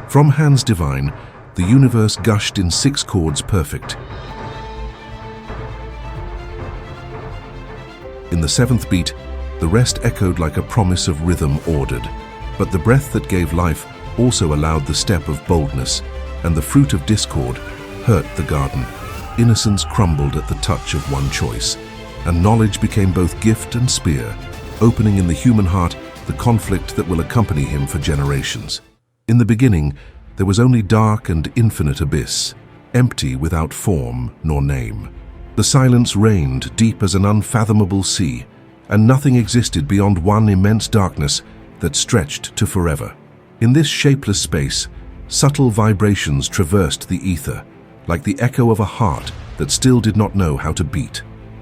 From hands divine, the universe gushed in 6 chords perfect. In the 7th beat, the rest echoed like a promise of rhythm ordered. But the breath that gave life also allowed the step of boldness, and the fruit of discord hurt the garden. Innocence crumbled at the touch of one choice, and knowledge became both gift and spear, opening in the human heart the conflict that will accompany him for generations. In the beginning, there was only dark and infinite abyss, empty without form nor name. The silence reigned deep as an unfathomable sea, and nothing existed beyond one immense darkness that stretched to forever. In this shapeless space, subtle vibrations traversed the ether, like the echo of a heart that still did not know how to beat.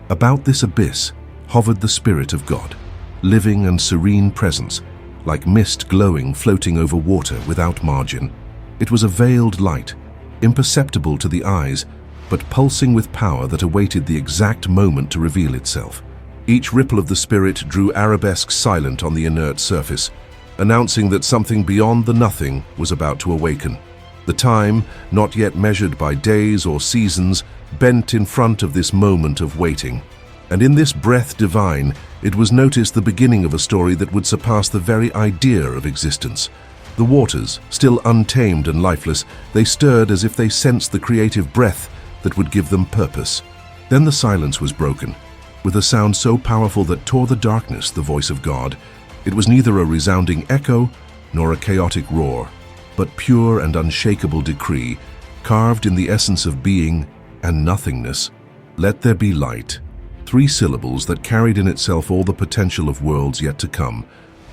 About this abyss hovered the Spirit of God, living and serene presence, like mist glowing floating over water without margin. It was a veiled light, imperceptible to the eyes, but pulsing with power that awaited the exact moment to reveal itself. Each ripple of the Spirit drew arabesques silent on the inert surface, announcing that something beyond the nothing was about to awaken. The time, not yet measured by days or seasons, bent in front of this moment of waiting. And in this breath divine, it was noticed the beginning of a story that would surpass the very idea of existence. The waters, still untamed and lifeless, they stirred as if they sensed the creative breath that would give them purpose. Then the silence was broken, with a sound so powerful that tore the darkness, the voice of God. It was neither a resounding echo nor a chaotic roar, but pure and unshakable decree, carved in the essence of being and nothingness. Let there be light. 3 syllables that carried in itself all the potential of worlds yet to come,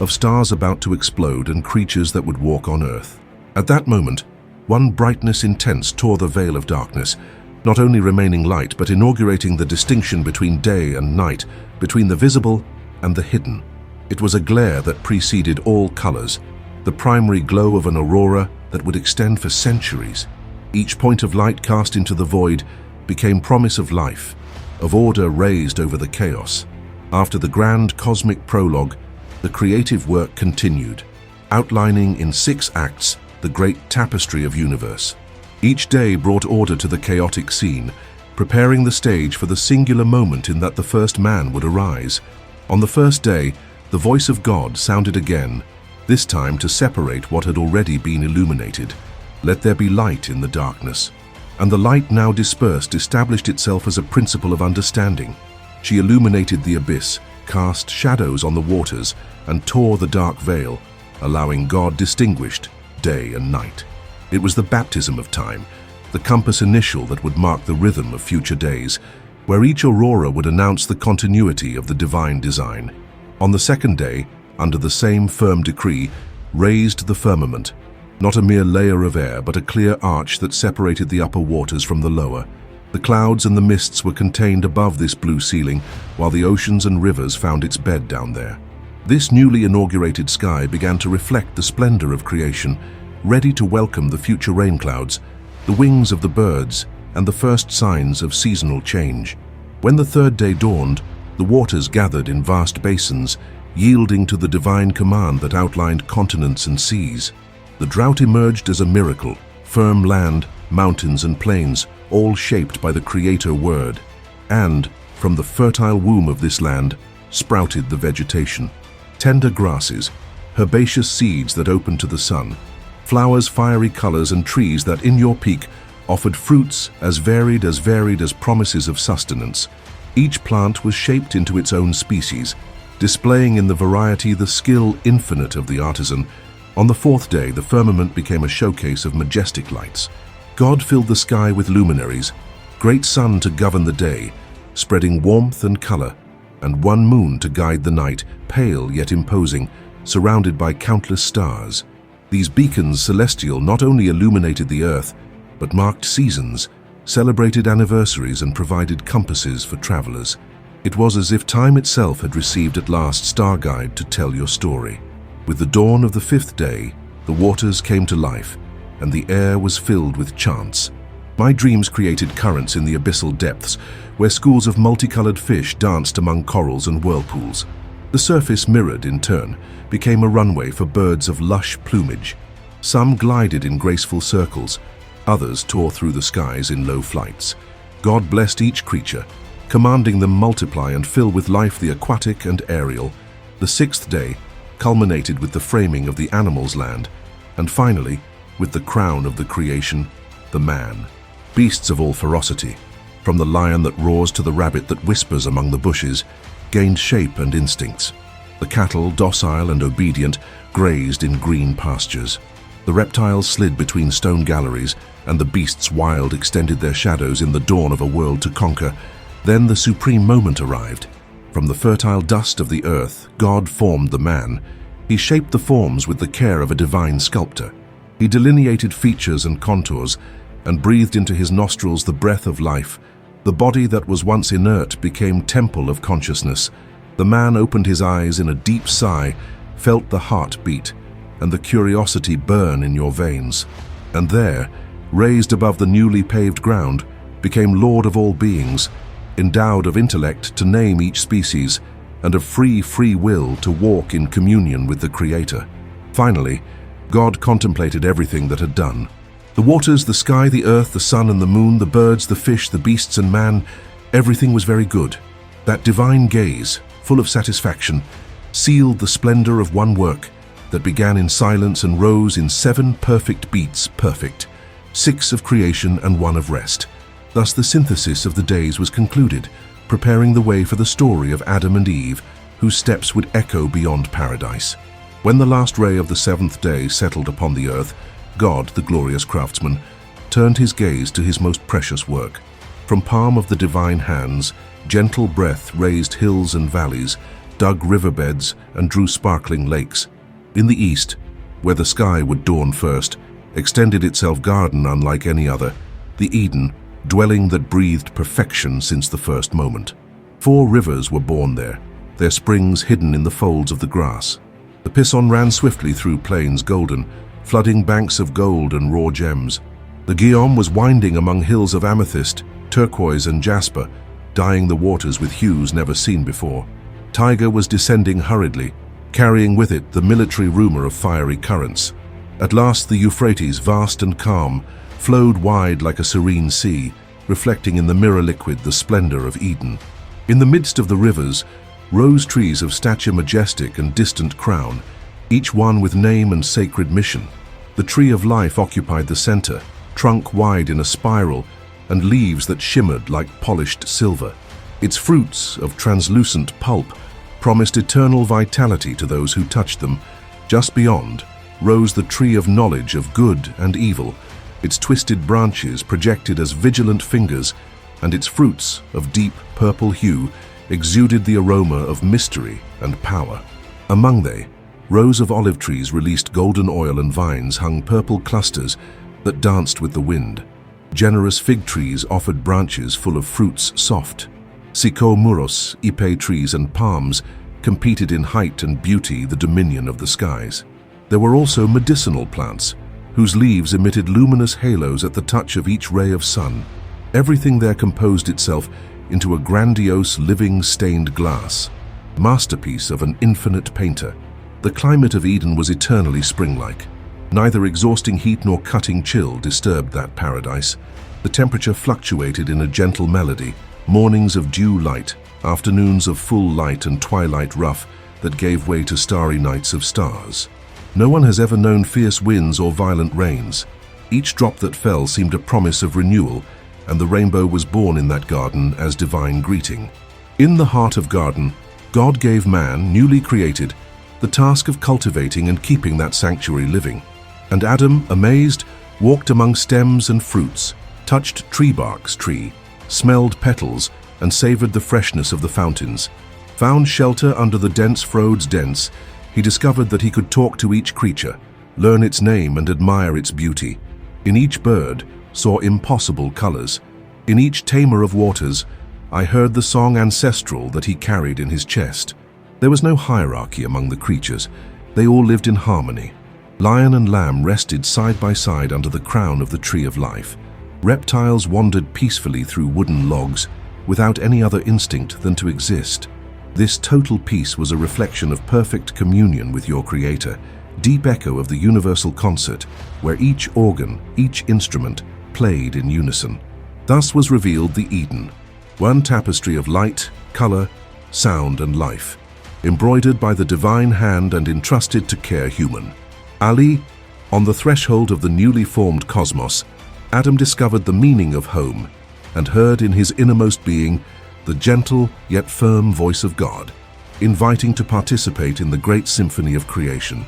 of stars about to explode and creatures that would walk on earth. At that moment, one brightness intense tore the veil of darkness, not only remaining light but inaugurating the distinction between day and night, between the visible and the hidden. It was a glare that preceded all colors, the primary glow of an aurora that would extend for centuries. Each point of light cast into the void became promise of life, of order raised over the chaos. After the grand cosmic prologue, the creative work continued, outlining in 6 acts the great tapestry of universe. Each day brought order to the chaotic scene, preparing the stage for the singular moment in that the first man would arise. On the first day, the voice of God sounded again, this time to separate what had already been illuminated. Let there be light in the darkness. And the light now dispersed established itself as a principle of understanding. She illuminated the abyss, cast shadows on the waters, and tore the dark veil, allowing God distinguished day and night. It was the baptism of time, the compass initial that would mark the rhythm of future days, where each aurora would announce the continuity of the divine design. On the second day, under the same firm decree, raised the firmament, not a mere layer of air, but a clear arch that separated the upper waters from the lower. The clouds and the mists were contained above this blue ceiling, while the oceans and rivers found its bed down there. This newly inaugurated sky began to reflect the splendor of creation, ready to welcome the future rain clouds, the wings of the birds, and the first signs of seasonal change. When the third day dawned, the waters gathered in vast basins, yielding to the divine command that outlined continents and seas. The drought emerged as a miracle, firm land, mountains and plains, all shaped by the Creator Word. And, from the fertile womb of this land, sprouted the vegetation. Tender grasses, herbaceous seeds that opened to the sun, flowers, fiery colors, and trees that in your peak offered fruits as varied as promises of sustenance. Each plant was shaped into its own species, displaying in the variety the skill infinite of the artisan. On the fourth day, the firmament became a showcase of majestic lights. God filled the sky with luminaries, great sun to govern the day, spreading warmth and color, and one moon to guide the night, pale yet imposing, surrounded by countless stars. These beacons celestial not only illuminated the earth, but marked seasons, celebrated anniversaries, and provided compasses for travelers. It was as if time itself had received at last star guide to tell your story. With the dawn of the fifth day, the waters came to life, and the air was filled with chants. My dreams created currents in the abyssal depths, where schools of multicolored fish danced among corals and whirlpools. The surface mirrored, in turn, became a runway for birds of lush plumage. Some glided in graceful circles, others tore through the skies in low flights. God blessed each creature, commanding them multiply and fill with life the aquatic and aerial. The sixth day culminated with the framing of the animals' land, and finally, with the crown of the creation, the man. Beasts of all ferocity, from the lion that roars to the rabbit that whispers among the bushes, gained shape and instincts. The cattle, docile and obedient, grazed in green pastures. The reptiles slid between stone galleries, and the beasts wild extended their shadows in the dawn of a world to conquer. Then the supreme moment arrived. From the fertile dust of the earth, God formed the man. He shaped the forms with the care of a divine sculptor. He delineated features and contours, and breathed into his nostrils the breath of life. The body that was once inert became temple of consciousness. The man opened his eyes in a deep sigh, felt the heart beat, and the curiosity burn in your veins. And there, raised above the newly paved ground, became Lord of all beings, endowed of intellect to name each species, and of free will to walk in communion with the Creator. Finally, God contemplated everything that had done. The waters, the sky, the earth, the sun and the moon, the birds, the fish, the beasts and man, everything was very good. That divine gaze, full of satisfaction, sealed the splendor of one work that began in silence and rose in 7 perfect beats, perfect, 6 of creation and 1 of rest. Thus the synthesis of the days was concluded, preparing the way for the story of Adam and Eve, whose steps would echo beyond paradise. When the last ray of the 7th day settled upon the earth, God, the glorious craftsman, turned his gaze to his most precious work. From palm of the divine hands, gentle breath raised hills and valleys, dug riverbeds and drew sparkling lakes. In the east, where the sky would dawn first, extended itself garden unlike any other, the Eden, dwelling that breathed perfection since the first moment. 4 rivers were born there, their springs hidden in the folds of the grass. The Pison ran swiftly through plains golden, flooding banks of gold and raw gems. The Guillaume was winding among hills of amethyst, turquoise and jasper, dyeing the waters with hues never seen before. Tiger was descending hurriedly, carrying with it the military rumor of fiery currents. At last the Euphrates, vast and calm, flowed wide like a serene sea, reflecting in the mirror liquid the splendor of Eden. In the midst of the rivers, rose trees of stature majestic and distant crown, each one with name and sacred mission. The tree of life occupied the center, trunk wide in a spiral, and leaves that shimmered like polished silver. Its fruits, of translucent pulp, promised eternal vitality to those who touched them. Just beyond rose the tree of knowledge of good and evil, its twisted branches projected as vigilant fingers, and its fruits, of deep purple hue, exuded the aroma of mystery and power. Among they, rows of olive trees released golden oil, and vines hung purple clusters that danced with the wind. Generous fig trees offered branches full of fruits soft. Sycomuros, ipe trees and palms competed in height and beauty, the dominion of the skies. There were also medicinal plants, whose leaves emitted luminous halos at the touch of each ray of sun. Everything there composed itself into a grandiose living stained glass, masterpiece of an infinite painter. The climate of Eden was eternally spring-like. Neither exhausting heat nor cutting chill disturbed that paradise. The temperature fluctuated in a gentle melody, mornings of dew light, afternoons of full light and twilight rough that gave way to starry nights of stars. No one has ever known fierce winds or violent rains. Each drop that fell seemed a promise of renewal, and the rainbow was born in that garden as divine greeting. In the heart of garden, God gave man, newly created, the task of cultivating and keeping that sanctuary living. And Adam, amazed, walked among stems and fruits, touched tree barks, smelled petals, and savored the freshness of the fountains. Found shelter under the dense frode's dents, he discovered that he could talk to each creature, learn its name and admire its beauty. In each bird, saw impossible colors. In each tamer of waters, I heard the song ancestral that he carried in his chest. There was no hierarchy among the creatures. They all lived in harmony. Lion and lamb rested side by side under the crown of the tree of life. Reptiles wandered peacefully through wooden logs, without any other instinct than to exist. This total peace was a reflection of perfect communion with your Creator, deep echo of the universal concert, where each organ, each instrument, played in unison. Thus was revealed the Eden, one tapestry of light, color, sound, and life, embroidered by the divine hand and entrusted to care human. Ali, on the threshold of the newly formed cosmos, Adam discovered the meaning of home and heard in his innermost being the gentle yet firm voice of God, inviting to participate in the great symphony of creation.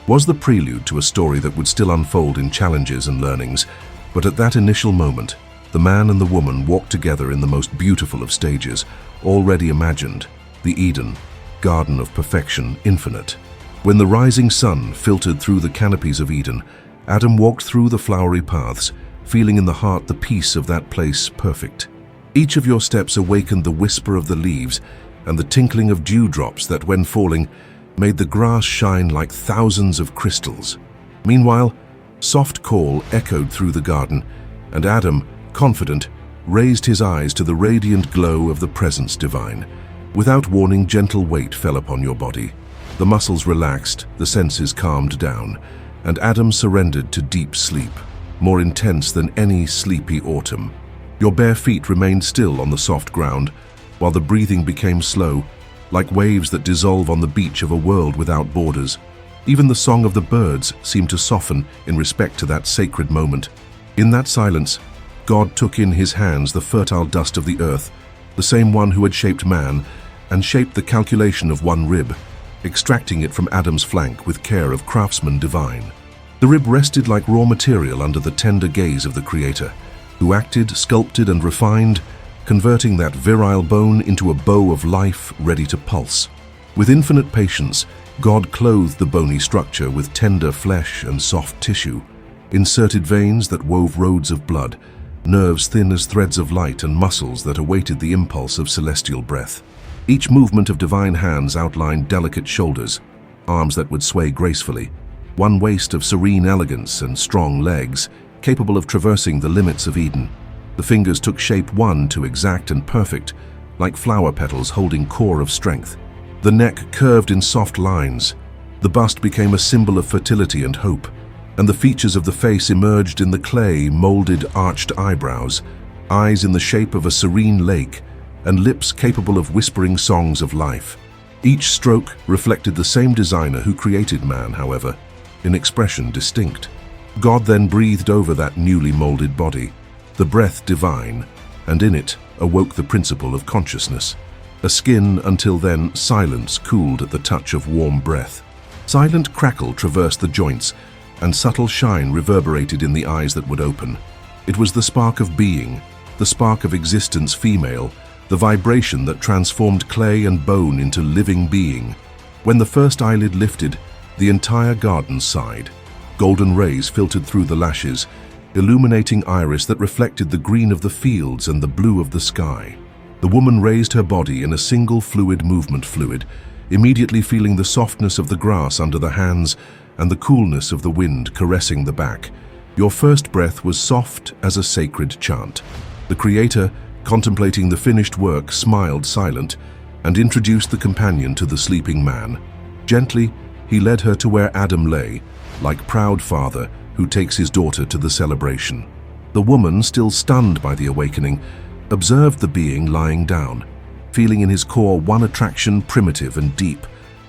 Was the prelude to a story that would still unfold in challenges and learnings, but at that initial moment, the man and the woman walked together in the most beautiful of stages, already imagined, the Eden, garden of perfection, infinite. When the rising sun filtered through the canopies of Eden, Adam walked through the flowery paths, feeling in the heart the peace of that place perfect. Each of your steps awakened the whisper of the leaves and the tinkling of dewdrops that, when falling, made the grass shine like thousands of crystals. Meanwhile, soft call echoed through the garden, and Adam, confident, raised his eyes to the radiant glow of the presence divine. Without warning, gentle weight fell upon your body. The muscles relaxed, the senses calmed down, and Adam surrendered to deep sleep, more intense than any sleepy autumn. Your bare feet remained still on the soft ground, while the breathing became slow, like waves that dissolve on the beach of a world without borders. Even the song of the birds seemed to soften in respect to that sacred moment. In that silence, God took in his hands the fertile dust of the earth, the same one who had shaped man, and shaped the calculation of one rib, extracting it from Adam's flank with care of craftsman divine. The rib rested like raw material under the tender gaze of the Creator, who acted, sculpted, and refined, converting that virile bone into a bow of life ready to pulse. With infinite patience, God clothed the bony structure with tender flesh and soft tissue, inserted veins that wove roads of blood, nerves thin as threads of light, and muscles that awaited the impulse of celestial breath. Each movement of divine hands outlined delicate shoulders, arms that would sway gracefully, one waist of serene elegance, and strong legs, capable of traversing the limits of Eden. The fingers took shape one to exact and perfect, like flower petals holding core of strength. The neck curved in soft lines. The bust became a symbol of fertility and hope, and the features of the face emerged in the clay, molded, arched eyebrows, eyes in the shape of a serene lake, and lips capable of whispering songs of life. Each stroke reflected the same designer who created man, however, in expression distinct. God then breathed over that newly molded body, the breath divine, and in it awoke the principle of consciousness. A skin, until then silence, cooled at the touch of warm breath. Silent crackle traversed the joints, and subtle shine reverberated in the eyes that would open. It was the spark of being, the spark of existence female, the vibration that transformed clay and bone into living being. When the first eyelid lifted, the entire garden sighed. Golden rays filtered through the lashes, illuminating iris that reflected the green of the fields and the blue of the sky. The woman raised her body in a single fluid movement, immediately feeling the softness of the grass under the hands and the coolness of the wind caressing the back. Your first breath was soft as a sacred chant. The Creator, contemplating the finished work, smiled silent and introduced the companion to the sleeping man. Gently, he led her to where Adam lay, like proud father who takes his daughter to the celebration. The woman, still stunned by the awakening, observed the being lying down, feeling in his core one attraction, primitive and deep,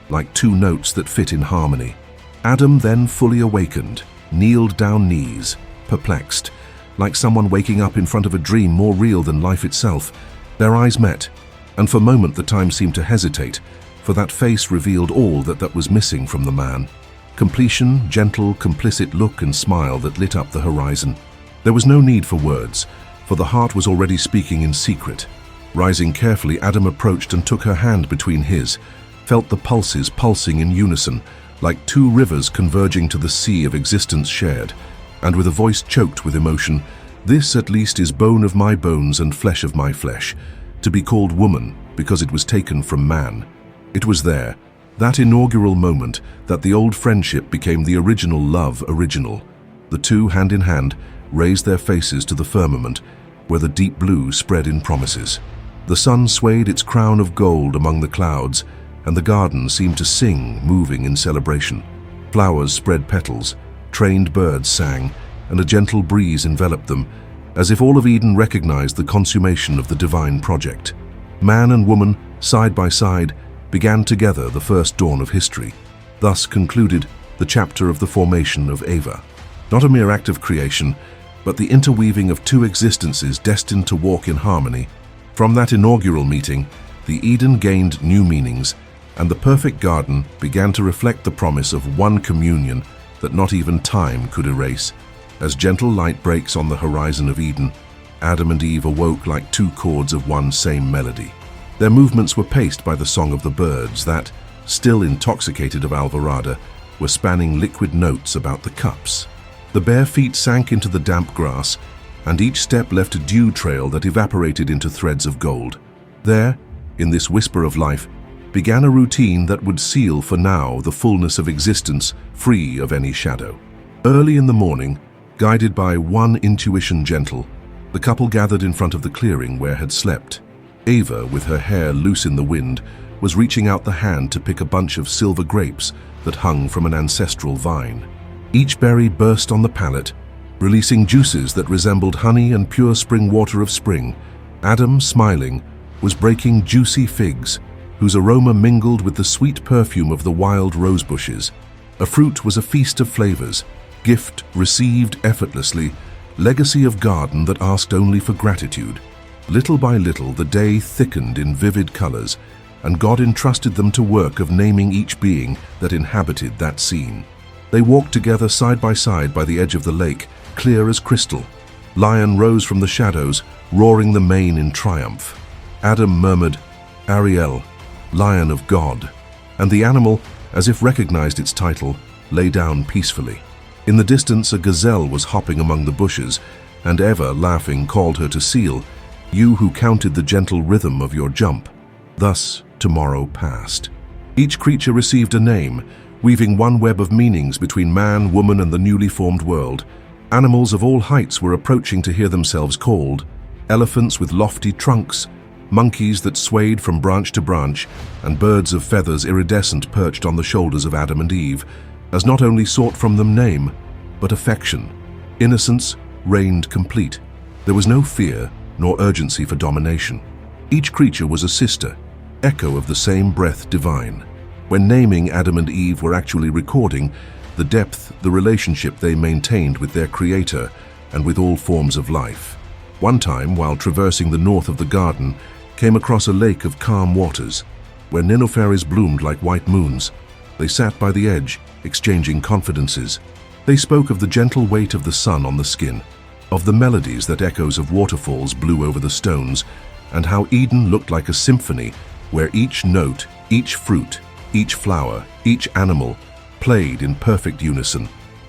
like two notes that fit in harmony. Adam, then fully awakened, kneeled down, knees, perplexed, like someone waking up in front of a dream more real than life itself. Their eyes met, and for a moment the time seemed to hesitate, for that face revealed all that was missing from the man. Completion, gentle, complicit look and smile that lit up the horizon. There was no need for words, for the heart was already speaking in secret. Rising carefully, Adam approached and took her hand between his, felt the pulses pulsing in unison, like two rivers converging to the sea of existence shared, and with a voice choked with emotion, "This at least is bone of my bones and flesh of my flesh, to be called woman because it was taken from man." It was there, that inaugural moment, that the old friendship became the original love original. The two, hand in hand, raised their faces to the firmament, where the deep blue spread in promises. The sun swayed its crown of gold among the clouds, and the garden seemed to sing, moving in celebration. Flowers spread petals, trained birds sang, and a gentle breeze enveloped them, as if all of Eden recognized the consummation of the divine project. Man and woman, side by side, began together the first dawn of history. Thus concluded the chapter of the formation of Eva. Not a mere act of creation, but the interweaving of two existences destined to walk in harmony. From that inaugural meeting, the Eden gained new meanings, and the perfect garden began to reflect the promise of one communion that not even time could erase. As gentle light breaks on the horizon of Eden, Adam and Eve awoke like two chords of one same melody. Their movements were paced by the song of the birds that, still intoxicated of Alvarada, were spanning liquid notes about the cups. The bare feet sank into the damp grass, and each step left a dew trail that evaporated into threads of gold. There, in this whisper of life, began a routine that would seal for now the fullness of existence, free of any shadow. Early in the morning, guided by one intuition gentle, the couple gathered in front of the clearing where had slept. Eva, with her hair loose in the wind, was reaching out the hand to pick a bunch of silver grapes that hung from an ancestral vine. Each berry burst on the palate, releasing juices that resembled honey and pure spring water of spring. Adam, smiling, was breaking juicy figs, whose aroma mingled with the sweet perfume of the wild rose bushes. A fruit was a feast of flavors, gift received effortlessly, legacy of garden that asked only for gratitude. Little by little, the day thickened in vivid colors, and God entrusted them to work of naming each being that inhabited that scene. They walked together side by the edge of the lake, clear as crystal. Lion rose from the shadows, roaring the mane in triumph. Adam murmured, "Ariel, Lion of God," and the animal, as if recognized its title, lay down peacefully. In the distance, a gazelle was hopping among the bushes, and Eva, laughing, called her to seal, "You who counted the gentle rhythm of your jump." Thus, tomorrow passed. Each creature received a name, weaving one web of meanings between man, woman, and the newly formed world. Animals of all heights were approaching to hear themselves called. Elephants with lofty trunks, monkeys that swayed from branch to branch, and birds of feathers iridescent perched on the shoulders of Adam and Eve, as not only sought from them name, but affection. Innocence reigned complete. There was no fear nor urgency for domination. Each creature was a sister, echo of the same breath divine. When naming, Adam and Eve were actually recording the depth, the relationship they maintained with their Creator and with all forms of life. One time, while traversing the north of the garden, came across a lake of calm waters, where nenophares bloomed like white moons. They sat by the edge, exchanging confidences. They spoke of the gentle weight of the sun on the skin, of the melodies that echoes of waterfalls blew over the stones, and how Eden looked like a symphony where each note, each fruit, each flower, each animal played in perfect unison.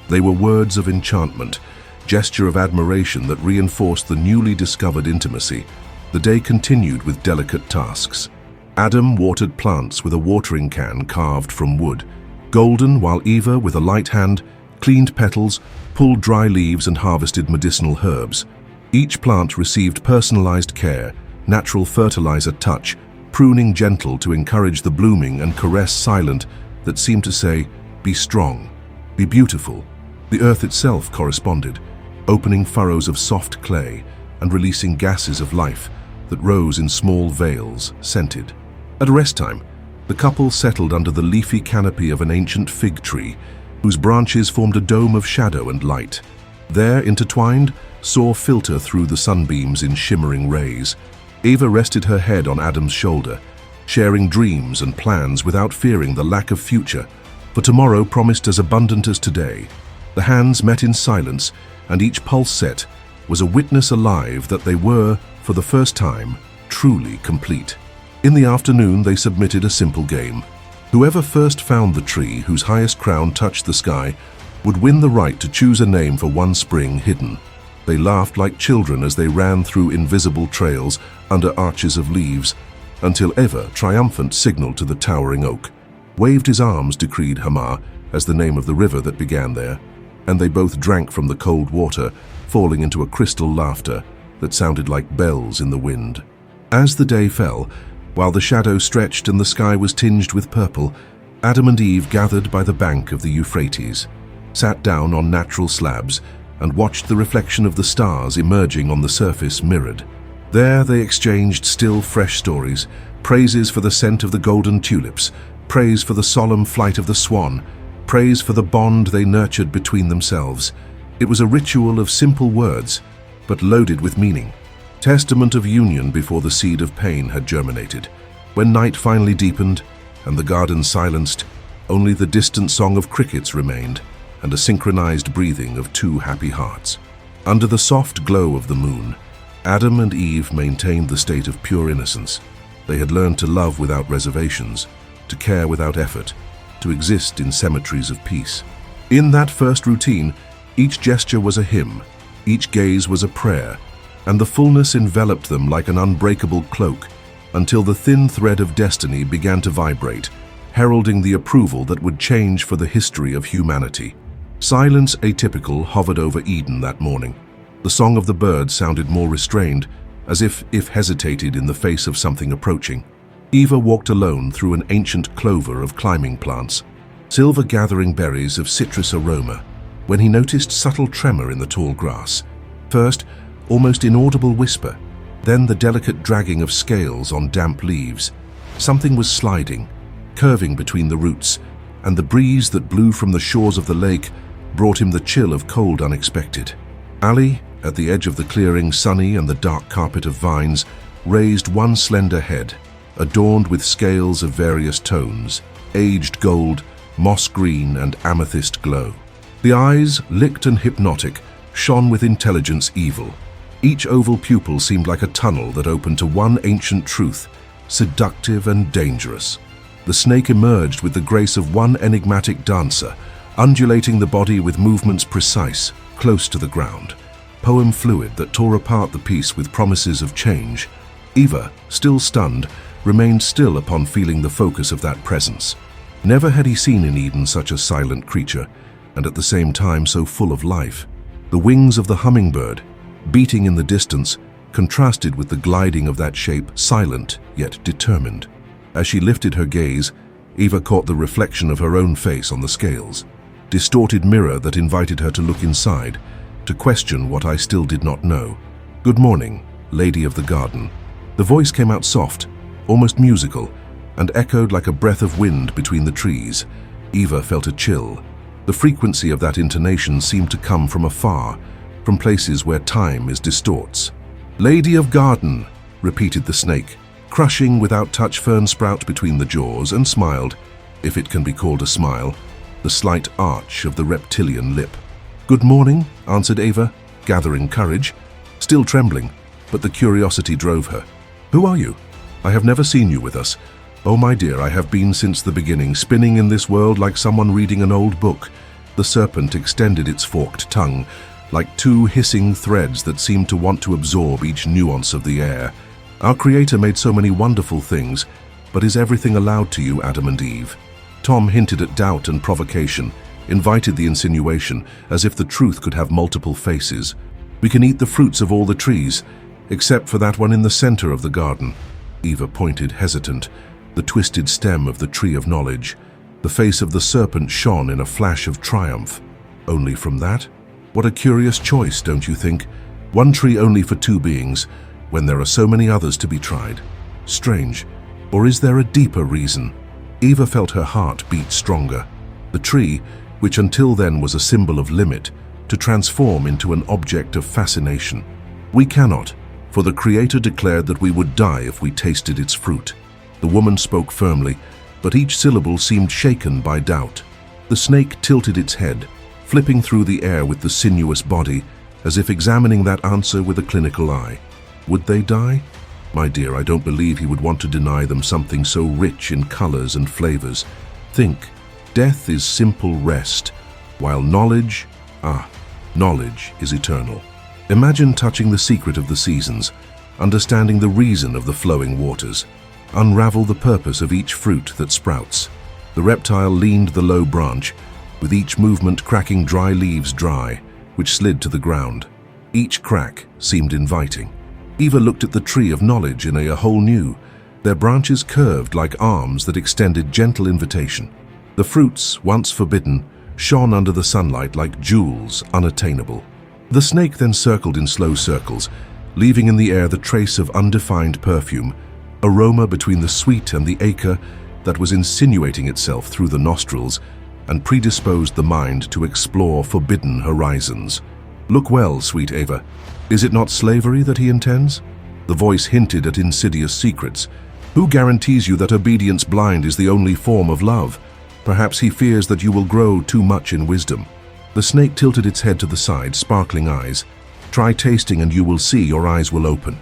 They were words of enchantment, gesture of admiration that reinforced the newly discovered intimacy. The day continued with delicate tasks. Adam watered plants with a watering can carved from wood, golden, while Eva, with a light hand, cleaned petals, pulled dry leaves, and harvested medicinal herbs. Each plant received personalized care, natural fertilizer touch, pruning gentle to encourage the blooming, and caress silent that seemed to say, "Be strong, be beautiful." The earth itself corresponded, opening furrows of soft clay and releasing gases of life that rose in small veils, scented. At rest time, the couple settled under the leafy canopy of an ancient fig tree, whose branches formed a dome of shadow and light. There, intertwined, saw filter through the sunbeams in shimmering rays. Eva rested her head on Adam's shoulder, sharing dreams and plans without fearing the lack of future, for tomorrow promised as abundant as today. The hands met in silence, and each pulse set was a witness alive that they were, for the first time, truly complete. In the afternoon, they submitted a simple game. Whoever first found the tree whose highest crown touched the sky would win the right to choose a name for one spring hidden. They laughed like children as they ran through invisible trails under arches of leaves, until Eva, triumphant, signaled to the towering oak. "Waved his arms," decreed Hamar, as the name of the river that began there, and they both drank from the cold water, falling into a crystal laughter that sounded like bells in the wind. As the day fell, while the shadow stretched and the sky was tinged with purple, Adam and Eve gathered by the bank of the Euphrates, sat down on natural slabs, and watched the reflection of the stars emerging on the surface mirrored. There they exchanged still fresh stories, praises for the scent of the golden tulips, praise for the solemn flight of the swan, praise for the bond they nurtured between themselves. It was a ritual of simple words, but loaded with meaning. Testament of union before the seed of pain had germinated. When night finally deepened and the garden silenced, only the distant song of crickets remained and a synchronized breathing of two happy hearts. Under the soft glow of the moon, Adam and Eve maintained the state of pure innocence. They had learned to love without reservations, to care without effort, to exist in cemeteries of peace. In that first routine, each gesture was a hymn, each gaze was a prayer, and the fullness enveloped them like an unbreakable cloak until the thin thread of destiny began to vibrate, heralding the approval that would change for the history of humanity. Silence atypical hovered over Eden that morning. The song of the birds sounded more restrained, as if hesitated in the face of something approaching. Eva walked alone through an ancient clover of climbing plants, silver gathering berries of citrus aroma, when he noticed subtle tremor in the tall grass. First, almost inaudible whisper, then the delicate dragging of scales on damp leaves. Something was sliding, curving between the roots, and the breeze that blew from the shores of the lake brought him the chill of cold unexpected. Ali, at the edge of the clearing, sunny and the dark carpet of vines, raised one slender head, adorned with scales of various tones, aged gold, moss green, and amethyst glow. The eyes, licked and hypnotic, shone with intelligence evil. Each oval pupil seemed like a tunnel that opened to one ancient truth, seductive and dangerous. The snake emerged with the grace of one enigmatic dancer, undulating the body with movements precise, close to the ground. Poem fluid that tore apart the piece with promises of change. Eva, still stunned, remained still upon feeling the focus of that presence. Never had he seen in Eden such a silent creature, and at the same time so full of life. The wings of the hummingbird, beating in the distance, contrasted with the gliding of that shape, silent yet determined. As she lifted her gaze, Eva caught the reflection of her own face on the scales, distorted mirror that invited her to look inside, to question what I still did not know. "Good morning, Lady of the Garden." The voice came out soft, almost musical, and echoed like a breath of wind between the trees. Eva felt a chill. The frequency of that intonation seemed to come from afar, from places where time is distorts. "Lady of Garden," repeated the snake, crushing without touch fern sprout between the jaws, and smiled, if it can be called a smile, the slight arch of the reptilian lip. "Good morning," answered Eva, gathering courage, still trembling, but the curiosity drove her. "Who are you? I have never seen you with us. Oh, my dear, I have been since the beginning, spinning in this world like someone reading an old book." The serpent extended its forked tongue, like two hissing threads that seemed to want to absorb each nuance of the air. "Our Creator made so many wonderful things, but is everything allowed to you, Adam and Eve?" Tom hinted at doubt and provocation, invited the insinuation, as if the truth could have multiple faces. "We can eat the fruits of all the trees, except for that one in the center of the garden." Eva pointed, hesitant, the twisted stem of the tree of knowledge. The face of the serpent shone in a flash of triumph. "Only from that? What a curious choice, don't you think? One tree only for two beings, when there are so many others to be tried. Strange. Or is there a deeper reason?" Eva felt her heart beat stronger. The tree, which until then was a symbol of limit, to transform into an object of fascination. "We cannot, for the Creator declared that we would die if we tasted its fruit." The woman spoke firmly, but each syllable seemed shaken by doubt. The snake tilted its head, flipping through the air with the sinuous body, as if examining that answer with a clinical eye. Would they die? My dear, I don't believe he would want to deny them something so rich in colors and flavors. Think, death is simple rest, while knowledge is eternal. Imagine touching the secret of the seasons, understanding the reason of the flowing waters. Unravel the purpose of each fruit that sprouts. The reptile leaned the low branch, with each movement cracking dry leaves dry, which slid to the ground. Each crack seemed inviting. Eva looked at the tree of knowledge in a whole new, their branches curved like arms that extended gentle invitation. The fruits, once forbidden, shone under the sunlight like jewels unattainable. The snake then circled in slow circles, leaving in the air the trace of undefined perfume, aroma between the sweet and the acre that was insinuating itself through the nostrils and predisposed the mind to explore forbidden horizons. "Look well, sweet Ava. Is it not slavery that he intends?" The voice hinted at insidious secrets. "Who guarantees you that obedience blind is the only form of love? Perhaps he fears that you will grow too much in wisdom." The snake tilted its head to the side, sparkling eyes. "Try tasting and you will see your eyes will open.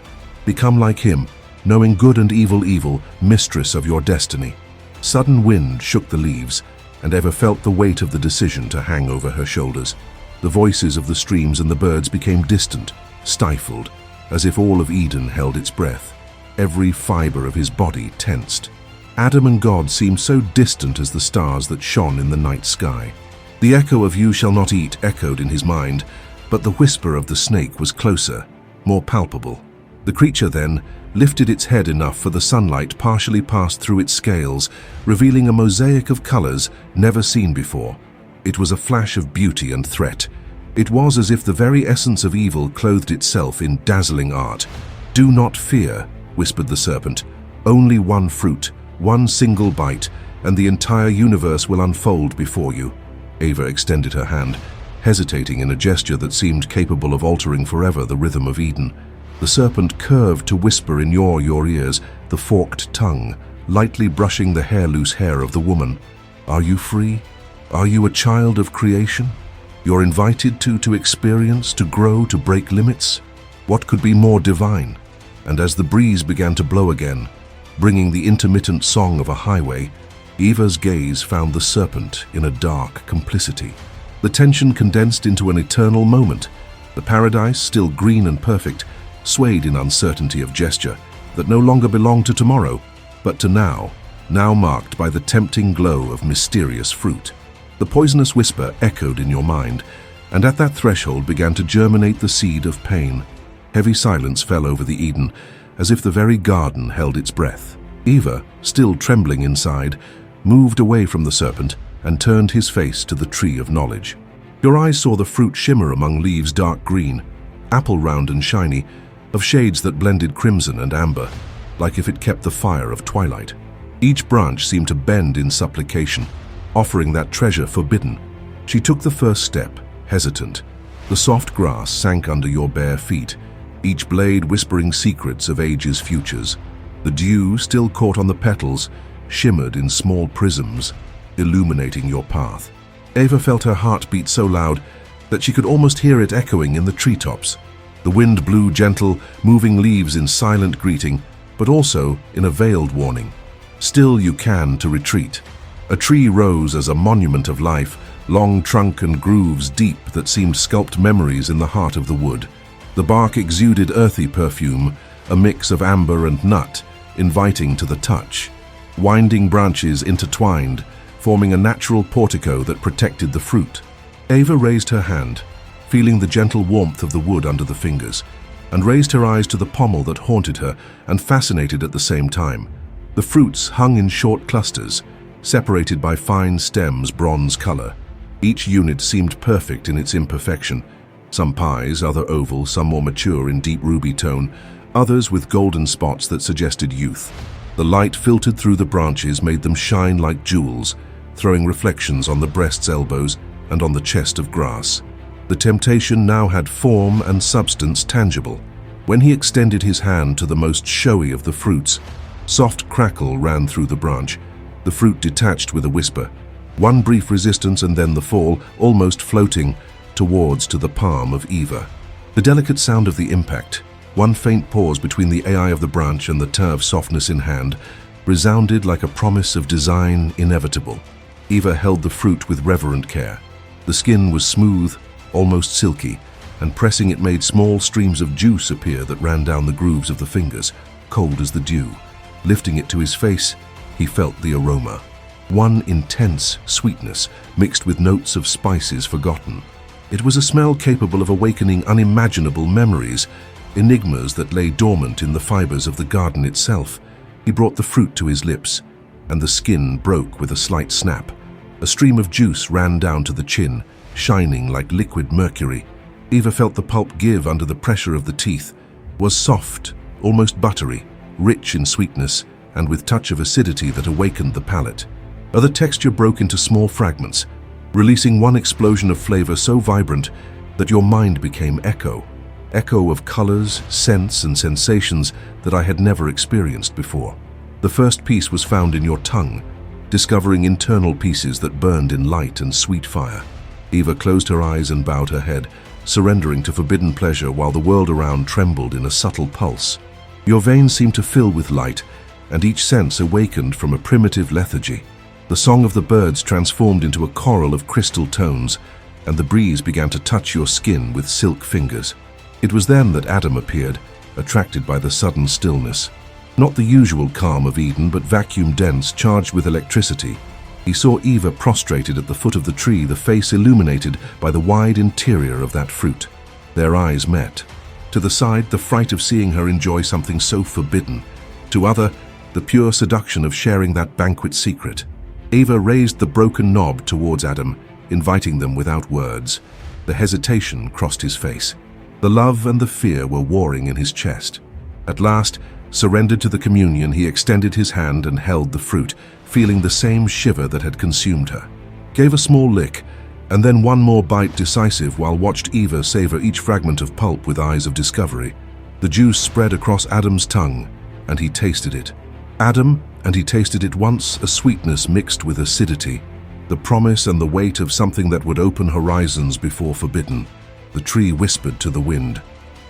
Become like him, knowing good and evil, mistress of your destiny." Sudden wind shook the leaves, and Eva felt the weight of the decision to hang over her shoulders. The voices of the streams and the birds became distant, stifled, as if all of Eden held its breath. Every fiber of his body tensed. Adam and God seemed so distant as the stars that shone in the night sky. The echo of "you shall not eat" echoed in his mind, but the whisper of the snake was closer, more palpable. The creature then lifted its head enough for the sunlight partially passed through its scales, revealing a mosaic of colors never seen before. It was a flash of beauty and threat. It was as if the very essence of evil clothed itself in dazzling art. "Do not fear," whispered the serpent. "Only one fruit, one single bite, and the entire universe will unfold before you." Ava extended her hand, hesitating in a gesture that seemed capable of altering forever the rhythm of Eden. The serpent curved to whisper in your ears, the forked tongue, lightly brushing the hair-loose hair of the woman. "Are you free? Are you a child of creation? You're invited to experience, to grow, to break limits? What could be more divine?" And as the breeze began to blow again, bringing the intermittent song of a highway, Eva's gaze found the serpent in a dark complicity. The tension condensed into an eternal moment. The paradise, still green and perfect, swayed in uncertainty of gesture that no longer belonged to tomorrow, but to now marked by the tempting glow of mysterious fruit. The poisonous whisper echoed in your mind, and at that threshold began to germinate the seed of pain. Heavy silence fell over the Eden, as if the very garden held its breath. Eva, still trembling inside, moved away from the serpent and turned his face to the tree of knowledge. Your eyes saw the fruit shimmer among leaves dark green, apple round and shiny, of shades that blended crimson and amber, like if it kept the fire of twilight. Each branch seemed to bend in supplication, offering that treasure forbidden. She took the first step, hesitant. The soft grass sank under your bare feet, each blade whispering secrets of ages' futures. The dew, still caught on the petals, shimmered in small prisms, illuminating your path. Eva felt her heart beat so loud that she could almost hear it echoing in the treetops. The wind blew gentle, moving leaves in silent greeting, but also in a veiled warning. Still you can to retreat. A tree rose as a monument of life, long trunk and grooves deep that seemed sculpted memories in the heart of the wood. The bark exuded earthy perfume, a mix of amber and nut, inviting to the touch. Winding branches intertwined, forming a natural portico that protected the fruit. Ava raised her hand, feeling the gentle warmth of the wood under the fingers, and raised her eyes to the pommel that haunted her and fascinated at the same time. The fruits hung in short clusters, separated by fine stems bronze color. Each unit seemed perfect in its imperfection. Some pies, other oval, some more mature in deep ruby tone, others with golden spots that suggested youth. The light filtered through the branches made them shine like jewels, throwing reflections on the breast's elbows and on the chest of grass. The temptation now had form and substance tangible. When he extended his hand to the most showy of the fruits, soft crackle ran through the branch. The fruit detached with a whisper. One brief resistance and then the fall, almost floating, towards to the palm of Eva. The delicate sound of the impact, one faint pause between the AI of the branch and the tir of softness in hand, resounded like a promise of design inevitable. Eva held the fruit with reverent care. The skin was smooth, almost silky, and pressing it made small streams of juice appear that ran down the grooves of the fingers, cold as the dew. Lifting it to his face, he felt the aroma. One intense sweetness mixed with notes of spices forgotten. It was a smell capable of awakening unimaginable memories, enigmas that lay dormant in the fibers of the garden itself. He brought the fruit to his lips, and the skin broke with a slight snap. A stream of juice ran down to the chin, shining like liquid mercury. Eva felt the pulp give under the pressure of the teeth. Was soft, almost buttery, rich in sweetness, and with touch of acidity that awakened the palate. The texture broke into small fragments, releasing one explosion of flavor so vibrant that your mind became echo of colors, scents, and sensations that I had never experienced before. The first piece was found in your tongue, discovering internal pieces that burned in light and sweet fire. Eva closed her eyes and bowed her head, surrendering to forbidden pleasure while the world around trembled in a subtle pulse. Your veins seemed to fill with light, and each sense awakened from a primitive lethargy. The song of the birds transformed into a choral of crystal tones, and the breeze began to touch your skin with silk fingers. It was then that Adam appeared, attracted by the sudden stillness. Not the usual calm of Eden, but vacuum-dense, charged with electricity. He saw Eva prostrated at the foot of the tree, the face illuminated by the wide interior of that fruit. Their eyes met. To the side, the fright of seeing her enjoy something so forbidden. To other, the pure seduction of sharing that banquet secret. Eva raised the broken knob towards Adam, inviting them without words. The hesitation crossed his face. The love and the fear were warring in his chest. At last, surrendered to the communion, he extended his hand and held the fruit, feeling the same shiver that had consumed her. Gave a small lick, and then one more bite, decisive, while watched Eva savor each fragment of pulp with eyes of discovery. The juice spread across Adam's tongue, and he tasted it. And he tasted it once, a sweetness mixed with acidity, the promise and the weight of something that would open horizons before forbidden. The tree whispered to the wind.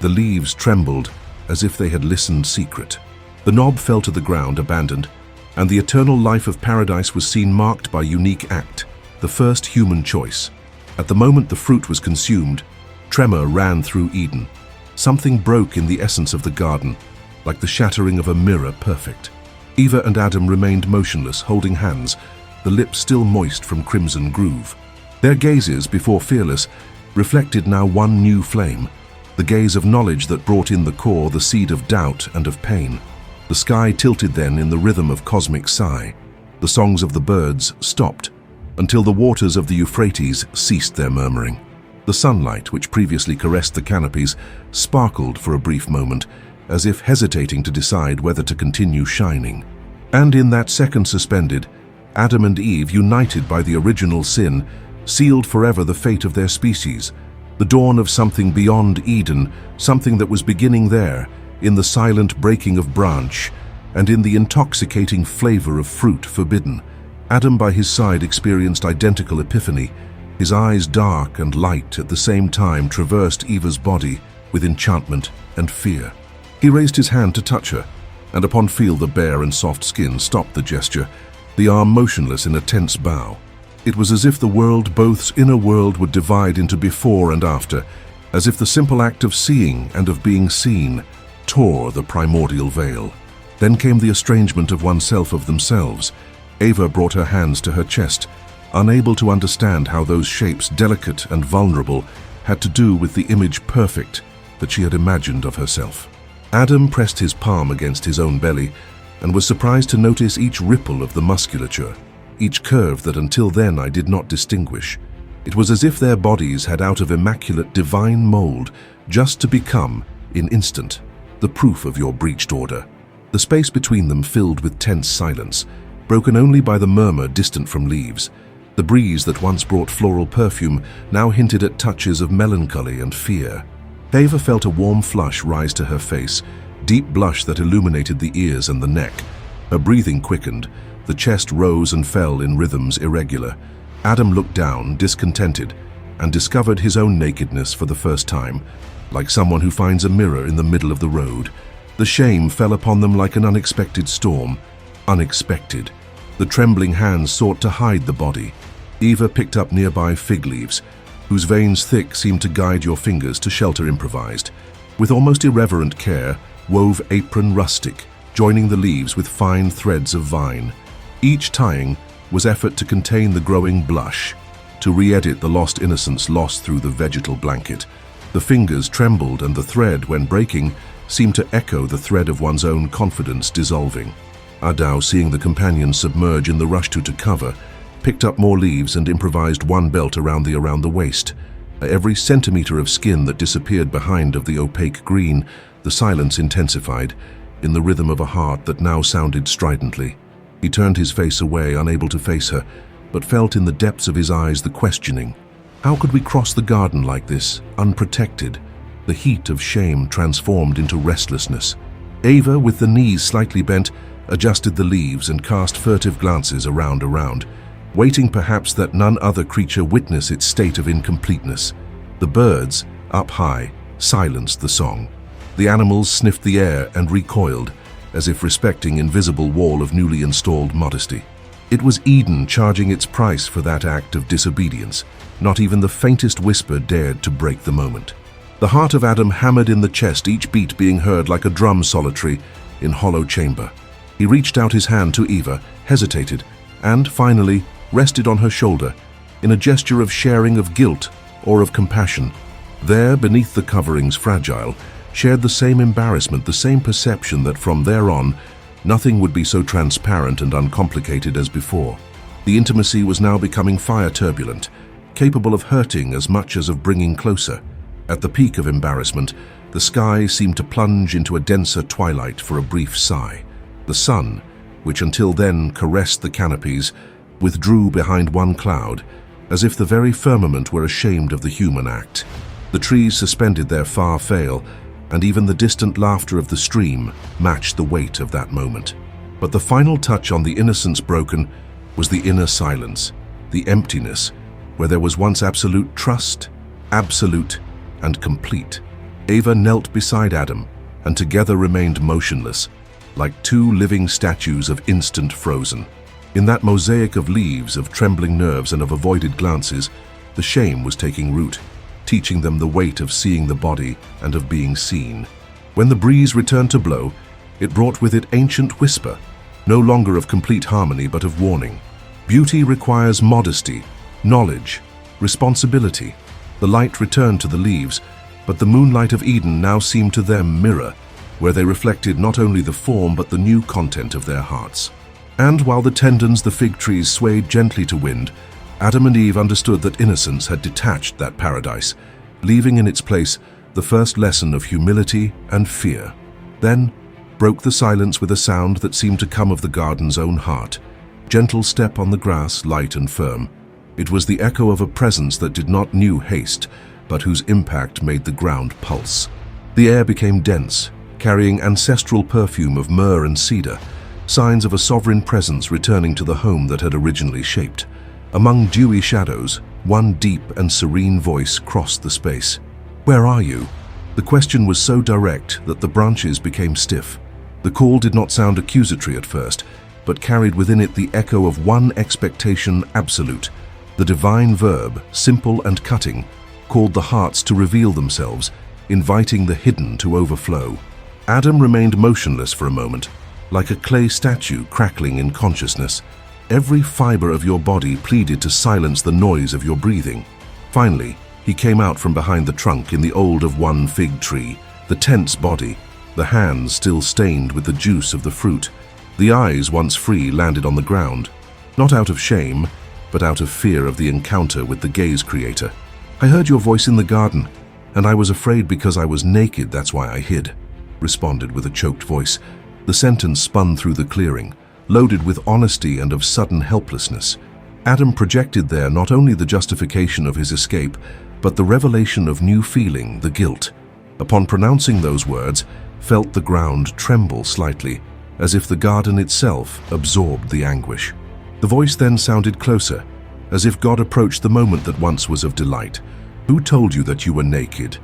The leaves trembled as if they had listened secret. The knob fell to the ground, abandoned, and the eternal life of paradise was seen marked by unique act, the first human choice. At the moment the fruit was consumed, tremor ran through Eden. Something broke in the essence of the garden, like the shattering of a mirror perfect. Eva and Adam remained motionless, holding hands, the lips still moist from crimson groove. Their gazes, before fearless, reflected now one new flame, the gaze of knowledge that brought in the core, the seed of doubt and of pain. The sky tilted then in the rhythm of cosmic sigh. The songs of the birds stopped, until the waters of the Euphrates ceased their murmuring. The sunlight, which previously caressed the canopies, sparkled for a brief moment, as if hesitating to decide whether to continue shining. And in that second suspended, Adam and Eve, united by the original sin, sealed forever the fate of their species, the dawn of something beyond Eden, something that was beginning there, in the silent breaking of branch, and in the intoxicating flavor of fruit forbidden. Adam by his side experienced identical epiphany. His eyes, dark and light at the same time, traversed Eva's body with enchantment and fear. He raised his hand to touch her, and upon feel the bare and soft skin stopped the gesture, the arm motionless in a tense bow. It was as if the world, both's inner world, would divide into before and after, as if the simple act of seeing and of being seen tore the primordial veil. Then came the estrangement of oneself of themselves. Eva brought her hands to her chest, unable to understand how those shapes, delicate and vulnerable, had to do with the image perfect that she had imagined of herself. Adam pressed his palm against his own belly and was surprised to notice each ripple of the musculature, each curve that until then I did not distinguish. It was as if their bodies had out of immaculate divine mold just to become, in instant, the proof of your breached order. The space between them filled with tense silence, broken only by the murmur distant from leaves. The breeze that once brought floral perfume now hinted at touches of melancholy and fear. Eva felt a warm flush rise to her face, deep blush that illuminated the ears and the neck. Her breathing quickened, the chest rose and fell in rhythms irregular. Adam looked down, discontented, and discovered his own nakedness for the first time, like someone who finds a mirror in the middle of the road. The shame fell upon them like an unexpected storm. Unexpected. The trembling hands sought to hide the body. Eva picked up nearby fig leaves, whose veins thick seemed to guide your fingers to shelter improvised. With almost irreverent care, wove apron rustic, joining the leaves with fine threads of vine. Each tying was effort to contain the growing blush, to re-edit the lost innocence lost through the vegetal blanket. The fingers trembled, and the thread, when breaking, seemed to echo the thread of one's own confidence dissolving. Adao, seeing the companion submerge in the rush to cover, picked up more leaves and improvised one belt around the waist. Every centimeter of skin that disappeared behind of the opaque green, the silence intensified, in the rhythm of a heart that now sounded stridently. He turned his face away, unable to face her, but felt in the depths of his eyes the questioning. How could we cross the garden like this, unprotected? The heat of shame transformed into restlessness. Ava, with the knees slightly bent, adjusted the leaves and cast furtive glances around, waiting perhaps that none other creature witness its state of incompleteness. The birds, up high, silenced the song. The animals sniffed the air and recoiled, as if respecting invisible wall of newly installed modesty. It was Eden charging its price for that act of disobedience. Not even the faintest whisper dared to break the moment. The heart of Adam hammered in the chest, each beat being heard like a drum solitary in hollow chamber. He reached out his hand to Eva, hesitated, and, finally, rested on her shoulder, in a gesture of sharing of guilt or of compassion. There, beneath the coverings fragile, shared the same embarrassment, the same perception that from there on, nothing would be so transparent and uncomplicated as before. The intimacy was now becoming fire-turbulent, capable of hurting as much as of bringing closer. At the peak of embarrassment, the sky seemed to plunge into a denser twilight for a brief sigh. The sun, which until then caressed the canopies, withdrew behind one cloud, as if the very firmament were ashamed of the human act. The trees suspended their far fail, and even the distant laughter of the stream matched the weight of that moment. But the final touch on the innocence broken was the inner silence, the emptiness, where there was once absolute trust, absolute and complete. Ava knelt beside Adam, and together remained motionless, like two living statues of instant frozen. In that mosaic of leaves, of trembling nerves and of avoided glances, the shame was taking root, teaching them the weight of seeing the body and of being seen. When the breeze returned to blow, it brought with it ancient whisper, no longer of complete harmony but of warning. Beauty requires modesty, knowledge, responsibility. The light returned to the leaves, but the moonlight of Eden now seemed to them mirror, where they reflected not only the form but the new content of their hearts. And while the tendons, the fig trees swayed gently to wind, Adam and Eve understood that innocence had detached that paradise, leaving in its place the first lesson of humility and fear. Then broke the silence with a sound that seemed to come of the garden's own heart. Gentle step on the grass, light and firm. It was the echo of a presence that did not know haste, but whose impact made the ground pulse. The air became dense, carrying ancestral perfume of myrrh and cedar, signs of a sovereign presence returning to the home that had originally shaped. Among dewy shadows, one deep and serene voice crossed the space. "Where are you?" The question was so direct that the branches became stiff. The call did not sound accusatory at first, but carried within it the echo of one expectation absolute. The divine verb, simple and cutting, called the hearts to reveal themselves, inviting the hidden to overflow. Adam remained motionless for a moment, like a clay statue crackling in consciousness. Every fiber of your body pleaded to silence the noise of your breathing. Finally, he came out from behind the trunk in the old of one fig tree, the tense body, the hands still stained with the juice of the fruit. The eyes, once free, landed on the ground, not out of shame, but out of fear of the encounter with the gaze creator. "I heard your voice in the garden, and I was afraid because I was naked, that's why I hid," responded with a choked voice. The sentence spun through the clearing, loaded with honesty and of sudden helplessness. Adam projected there not only the justification of his escape, but the revelation of new feeling, the guilt. Upon pronouncing those words, felt the ground tremble slightly, as if the garden itself absorbed the anguish. The voice then sounded closer, as if God approached the moment that once was of delight. "Who told you that you were naked?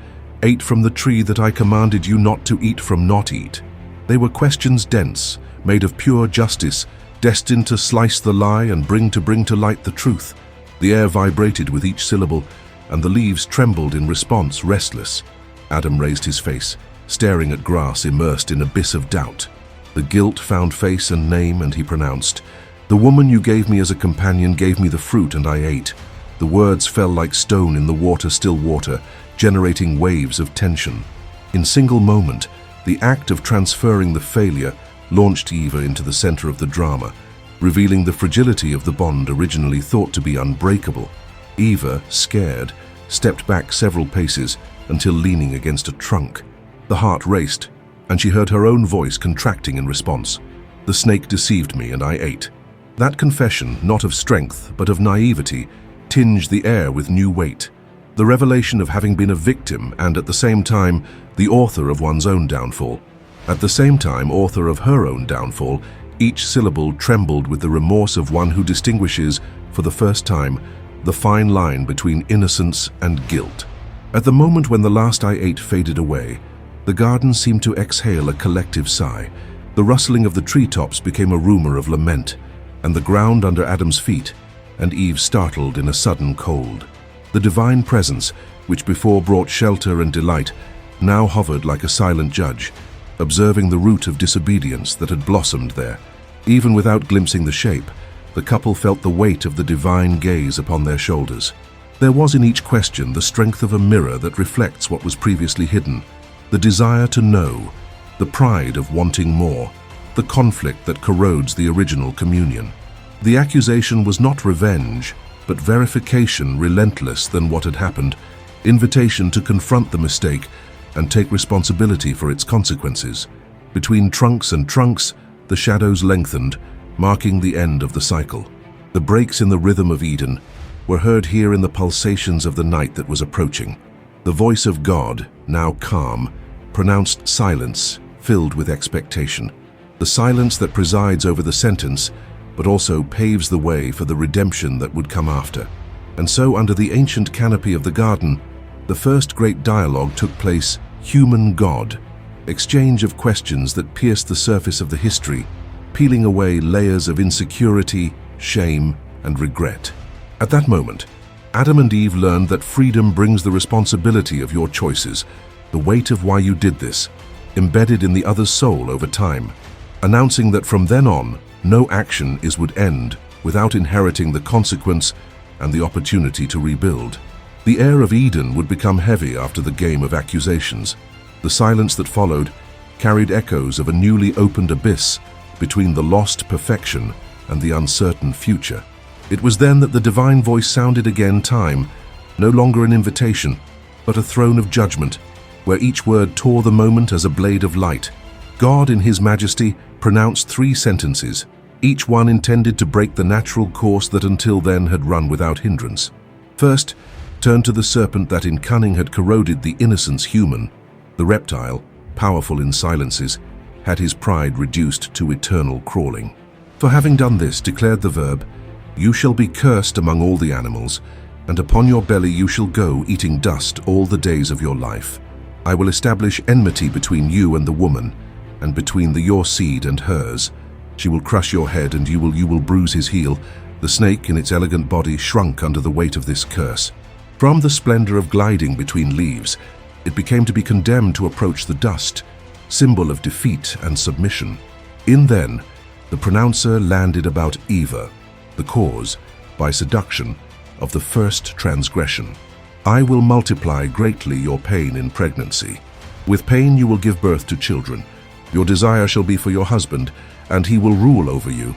Ate from the tree that I commanded you not to eat from, not eat?" They were questions dense, made of pure justice, destined to slice the lie and bring to light the truth. The air vibrated with each syllable, and the leaves trembled in response, restless. Adam raised his face, staring at grass immersed in abyss of doubt. The guilt found face and name, and he pronounced, "The woman you gave me as a companion gave me the fruit, and I ate." The words fell like stone in the water, still water, generating waves of tension. In single moment, the act of transferring the failure launched Eva into the center of the drama. revealing the fragility of the bond originally thought to be unbreakable. Eva, scared, stepped back several paces until leaning against a trunk. The heart raced, and she heard her own voice contracting in response. The snake deceived me, and I ate. That confession, not of strength, but of naivety, tinged the air with new weight. The revelation of having been a victim and, at the same time, the author of one's own downfall. At the same time, author of her own downfall, each syllable trembled with the remorse of one who distinguishes, for the first time, the fine line between innocence and guilt. At the moment when the last I ate faded away, the garden seemed to exhale a collective sigh. The rustling of the treetops became a rumor of lament, and the ground under Adam's feet, and Eve startled in a sudden cold. The divine presence, which before brought shelter and delight, now hovered like a silent judge, observing the root of disobedience that had blossomed there. Even without glimpsing the shape, the couple felt the weight of the divine gaze upon their shoulders. There was in each question the strength of a mirror that reflects what was previously hidden, the desire to know, the pride of wanting more, the conflict that corrodes the original communion. The accusation was not revenge, but verification relentless than what had happened, invitation to confront the mistake and take responsibility for its consequences. Between trunks and trunks, the shadows lengthened, marking the end of the cycle. The breaks in the rhythm of Eden were heard here in the pulsations of the night that was approaching. The voice of God, now calm, pronounced silence filled with expectation. The silence that presides over the sentence, but also paves the way for the redemption that would come after. And so, under the ancient canopy of the garden, the first great dialogue took place, human God, exchange of questions that pierced the surface of the history, peeling away layers of insecurity, shame, and regret. At that moment, Adam and Eve learned that freedom brings the responsibility of your choices, the weight of why you did this, embedded in the other's soul over time, announcing that from then on, no action would end without inheriting the consequence and the opportunity to rebuild. The air of Eden would become heavy after the game of accusations. The silence that followed carried echoes of a newly opened abyss between the lost perfection and the uncertain future. It was then that the divine voice sounded again, time, no longer an invitation, but a throne of judgment, where each word tore the moment as a blade of light. God in his majesty pronounced 3 sentences, each one intended to break the natural course that until then had run without hindrance. First, turn to the serpent that in cunning had corroded the innocence human. The reptile, powerful in silences, had his pride reduced to eternal crawling. For having done this, declared the verb, you shall be cursed among all the animals, and upon your belly you shall go, eating dust all the days of your life. I will establish enmity between you and the woman, and between your seed and hers. She will crush your head, and you will bruise his heel. The snake in its elegant body shrunk under the weight of this curse. From the splendor of gliding between leaves, it became to be condemned to approach the dust, symbol of defeat and submission. In then, the pronouncer landed about Eva, the cause, by seduction, of the first transgression. I will multiply greatly your pain in pregnancy. With pain you will give birth to children. Your desire shall be for your husband, and he will rule over you.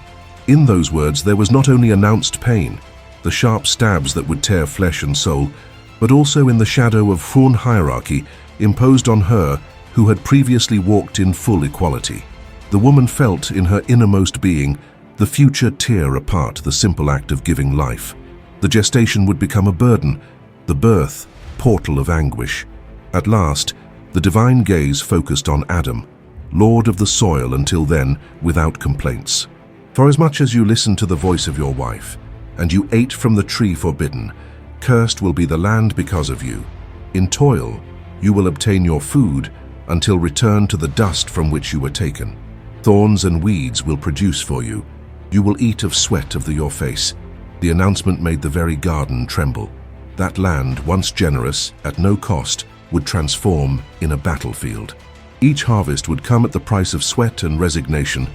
In those words there was not only announced pain, the sharp stabs that would tear flesh and soul, but also in the shadow of Faun hierarchy imposed on her who had previously walked in full equality. The woman felt in her innermost being the future tear apart the simple act of giving life. The gestation would become a burden, the birth, portal of anguish. At last, the divine gaze focused on Adam, lord of the soil until then, without complaints. For as much as you listened to the voice of your wife, and you ate from the tree forbidden, cursed will be the land because of you. In toil, you will obtain your food until return to the dust from which you were taken. Thorns and weeds will produce for you. You will eat of sweat of your face. The announcement made the very garden tremble. That land, once generous, at no cost, would transform in a battlefield. Each harvest would come at the price of sweat and resignation,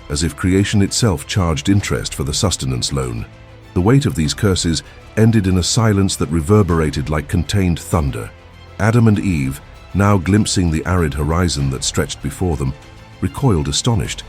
as if creation itself charged interest for the sustenance loan. The weight of these curses ended in a silence that reverberated like contained thunder. Adam and Eve, now glimpsing the arid horizon that stretched before them, recoiled astonished.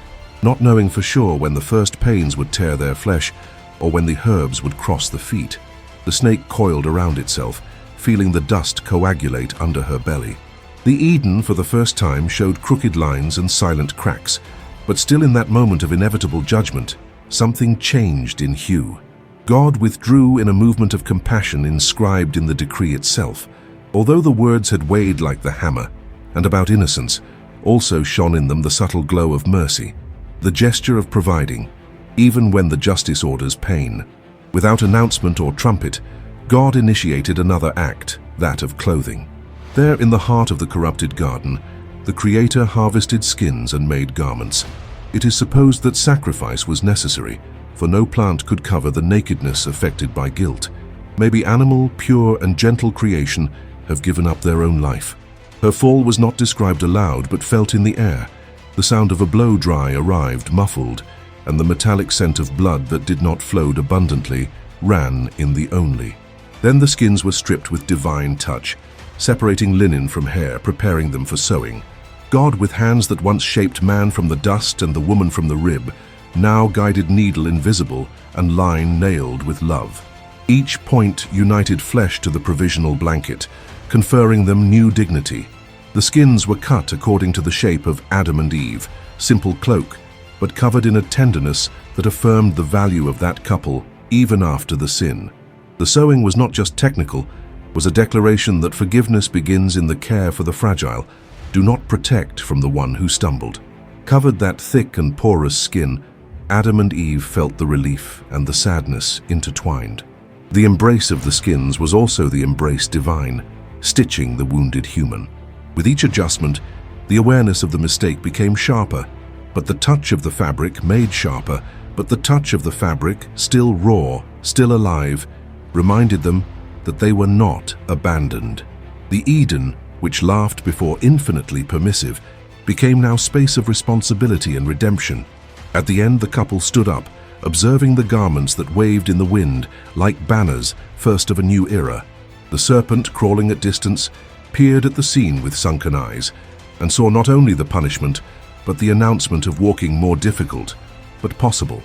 not knowing for sure when the first pains would tear their flesh or when the herbs would cross the feet. The snake coiled around itself, feeling the dust coagulate under her belly. The Eden, for the first time, showed crooked lines and silent cracks, but still in that moment of inevitable judgment, something changed in hue. God withdrew in a movement of compassion inscribed in the decree itself. Although the words had weighed like the hammer, and about innocence, also shone in them the subtle glow of mercy, the gesture of providing, even when the justice orders pain. Without announcement or trumpet, God initiated another act, that of clothing. There in the heart of the corrupted garden, the Creator harvested skins and made garments. It is supposed that sacrifice was necessary, for no plant could cover the nakedness affected by guilt. Maybe animal, pure and gentle creation have given up their own life. Her fall was not described aloud, but felt in the air. The sound of a blow-dry arrived muffled, and the metallic scent of blood that did not flow abundantly ran in the only. Then the skins were stripped with divine touch, separating linen from hair, preparing them for sewing. God, with hands that once shaped man from the dust and the woman from the rib, now guided needle invisible and line nailed with love. Each point united flesh to the provisional blanket, conferring them new dignity. The skins were cut according to the shape of Adam and Eve, simple cloak, but covered in a tenderness that affirmed the value of that couple even after the sin. The sewing was not just technical, was a declaration that forgiveness begins in the care for the fragile. Do not protect from the one who stumbled. Covered that thick and porous skin, Adam and Eve felt the relief and the sadness intertwined. The embrace of the skins was also the embrace divine, stitching the wounded human. With each adjustment, the awareness of the mistake became sharper, but the touch of the fabric made sharper, but the touch of the fabric, still raw, still alive, reminded them that they were not abandoned. The Eden, which laughed before infinitely permissive, became now space of responsibility and redemption. At the end, the couple stood up, observing the garments that waved in the wind like banners, first of a new era. The serpent, crawling at distance, peered at the scene with sunken eyes, and saw not only the punishment, but the announcement of walking more difficult, but possible.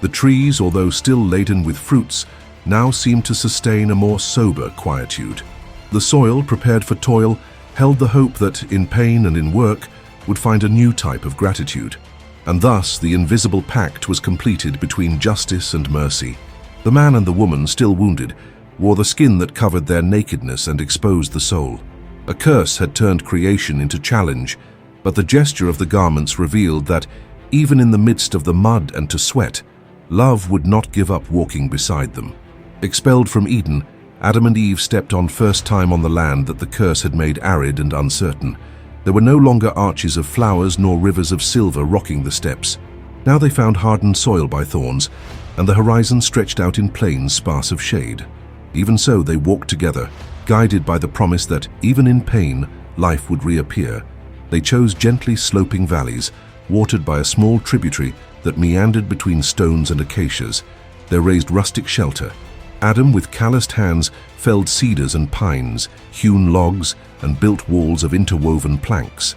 The trees, although still laden with fruits, now seemed to sustain a more sober quietude. The soil, prepared for toil, held the hope that, in pain and in work, would find a new type of gratitude. And thus the invisible pact was completed between justice and mercy. The man and the woman, still wounded, wore the skin that covered their nakedness and exposed the soul. A curse had turned creation into challenge, but the gesture of the garments revealed that, even in the midst of the mud and to sweat, love would not give up walking beside them. Expelled from Eden, Adam and Eve stepped on first time on the land that the curse had made arid and uncertain. There were no longer arches of flowers nor rivers of silver rocking the steps. Now they found hardened soil by thorns, and the horizon stretched out in plains sparse of shade. Even so, they walked together, guided by the promise that, even in pain, life would reappear. They chose gently sloping valleys, watered by a small tributary that meandered between stones and acacias. They raised rustic shelter. Adam, with calloused hands, felled cedars and pines, hewn logs, and built walls of interwoven planks.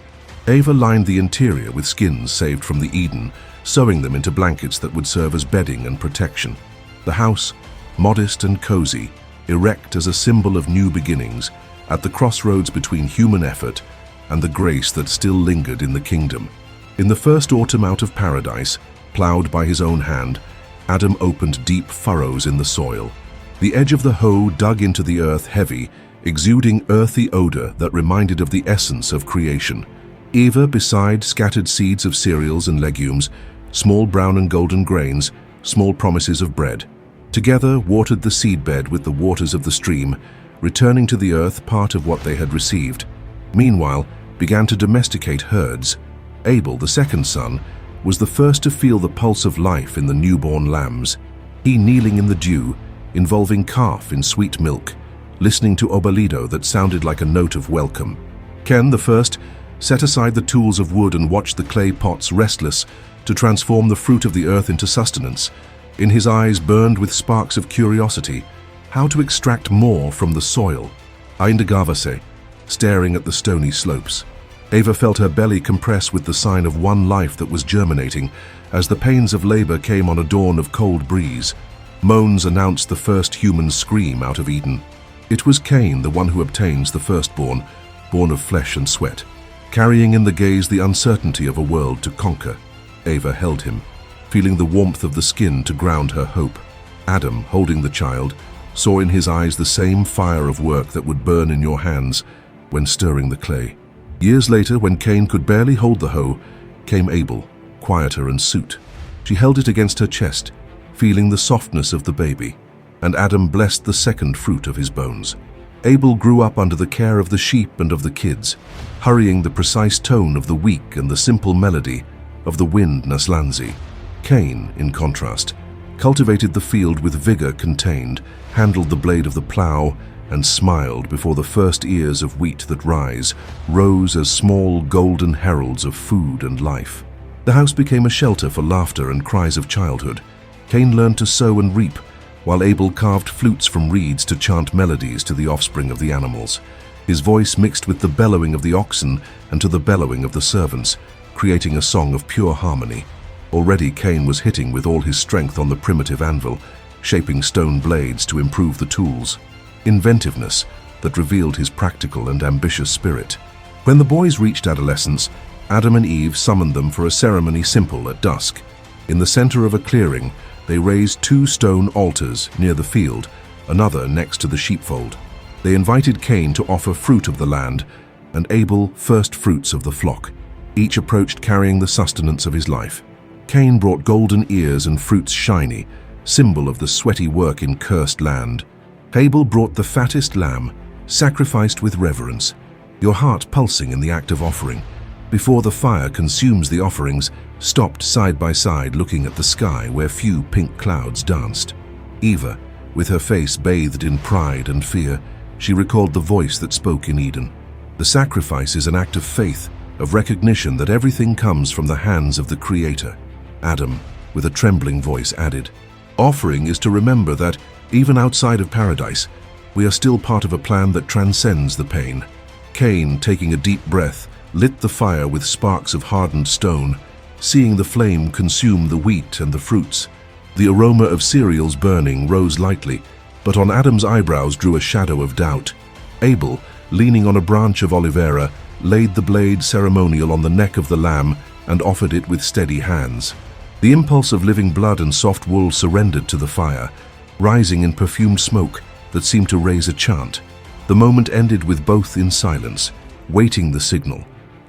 Eva lined the interior with skins saved from the Eden, sewing them into blankets that would serve as bedding and protection. The house, modest and cozy, erect as a symbol of new beginnings, at the crossroads between human effort and the grace that still lingered in the kingdom. In the first autumn out of paradise, ploughed by his own hand, Adam opened deep furrows in the soil. The edge of the hoe dug into the earth heavy, exuding earthy odor that reminded of the essence of creation. Eva, beside, scattered seeds of cereals and legumes, small brown and golden grains, small promises of bread. Together, watered the seedbed with the waters of the stream, returning to the earth part of what they had received. Meanwhile, began to domesticate herds. Abel, the second son, was the first to feel the pulse of life in the newborn lambs. He, kneeling in the dew, involving calf in sweet milk, listening to obolido that sounded like a note of welcome. Ken, the first, set aside the tools of wood and watched the clay pots, restless to transform the fruit of the earth into sustenance. In his eyes burned with sparks of curiosity, how to extract more from the soil. Aindagavase, staring at the stony slopes. Ava felt her belly compress with the sign of one life that was germinating as the pains of labor came on a dawn of cold breeze. Moans announced the first human scream out of Eden. It was Cain, the one who obtains the firstborn, born of flesh and sweat, carrying in the gaze the uncertainty of a world to conquer. Ava held him, feeling the warmth of the skin to ground her hope. Adam, holding the child, saw in his eyes the same fire of work that would burn in your hands when stirring the clay. Years later, when Cain could barely hold the hoe, came Abel, quieter and suit. She held it against her chest, feeling the softness of the baby, and Adam blessed the second fruit of his bones. Abel grew up under the care of the sheep and of the kids, hurrying the precise tone of the weak and the simple melody of the wind Naslanzi. Cain, in contrast, cultivated the field with vigor contained, handled the blade of the plough, and smiled before the first ears of wheat that rose as small golden heralds of food and life. The house became a shelter for laughter and cries of childhood. Cain learned to sow and reap, while Abel carved flutes from reeds to chant melodies to the offspring of the animals. His voice mixed with the bellowing of the oxen and to the bellowing of the servants, creating a song of pure harmony. Already Cain was hitting with all his strength on the primitive anvil, shaping stone blades to improve the tools. Inventiveness that revealed his practical and ambitious spirit. When the boys reached adolescence, Adam and Eve summoned them for a ceremony simple at dusk. In the center of a clearing, they raised 2 stone altars near the field, another next to the sheepfold. They invited Cain to offer fruit of the land, and Abel first fruits of the flock. Each approached carrying the sustenance of his life. Cain brought golden ears and fruits shiny, symbol of the sweaty work in cursed land. Abel brought the fattest lamb, sacrificed with reverence, your heart pulsing in the act of offering. Before the fire consumes the offerings, stopped side by side looking at the sky where few pink clouds danced. Eva, with her face bathed in pride and fear, she recalled the voice that spoke in Eden. The sacrifice is an act of faith, of recognition that everything comes from the hands of the Creator. Adam, with a trembling voice, added, "Offering is to remember that, even outside of paradise, we are still part of a plan that transcends the pain." Cain, taking a deep breath, lit the fire with sparks of hardened stone, seeing the flame consume the wheat and the fruits. The aroma of cereals burning rose lightly, but on Adam's eyebrows drew a shadow of doubt. Abel, leaning on a branch of olivera, laid the blade ceremonial on the neck of the lamb and offered it with steady hands. The impulse of living blood and soft wool surrendered to the fire, rising in perfumed smoke that seemed to raise a chant. The moment ended with both in silence, waiting the signal.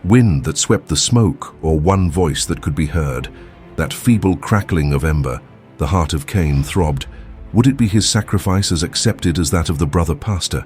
Wind that swept the smoke, or one voice that could be heard. That feeble crackling of ember. The heart of Cain throbbed. Would it be his sacrifice as accepted as that of the brother pastor?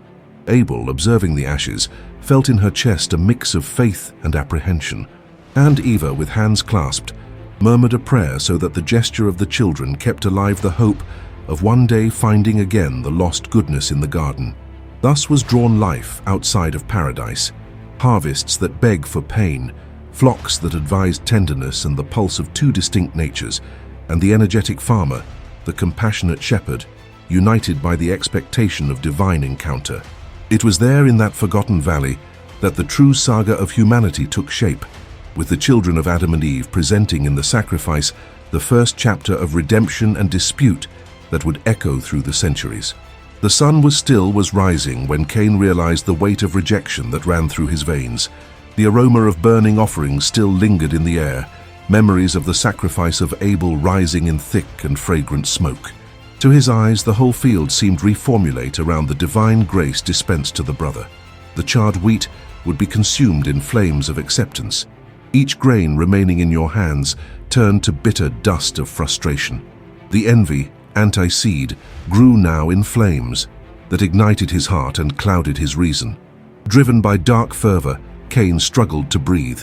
Abel, observing the ashes, felt in her chest a mix of faith and apprehension. And Eva, with hands clasped, murmured a prayer so that the gesture of the children kept alive the hope of one day finding again the lost goodness in the garden. Thus was drawn life outside of paradise. Harvests that beg for pain, flocks that advised tenderness and the pulse of 2 distinct natures, and the energetic farmer, the compassionate shepherd, united by the expectation of divine encounter. It was there in that forgotten valley that the true saga of humanity took shape, with the children of Adam and Eve presenting in the sacrifice the first chapter of redemption and dispute that would echo through the centuries. The sun was rising when Cain realized the weight of rejection that ran through his veins. The aroma of burning offerings still lingered in the air, memories of the sacrifice of Abel rising in thick and fragrant smoke. To his eyes, the whole field seemed reformulate around the divine grace dispensed to the brother. The charred wheat would be consumed in flames of acceptance. Each grain remaining in your hands turned to bitter dust of frustration. The envy, anti-seed, grew now in flames that ignited his heart and clouded his reason. Driven by dark fervor, Cain struggled to breathe.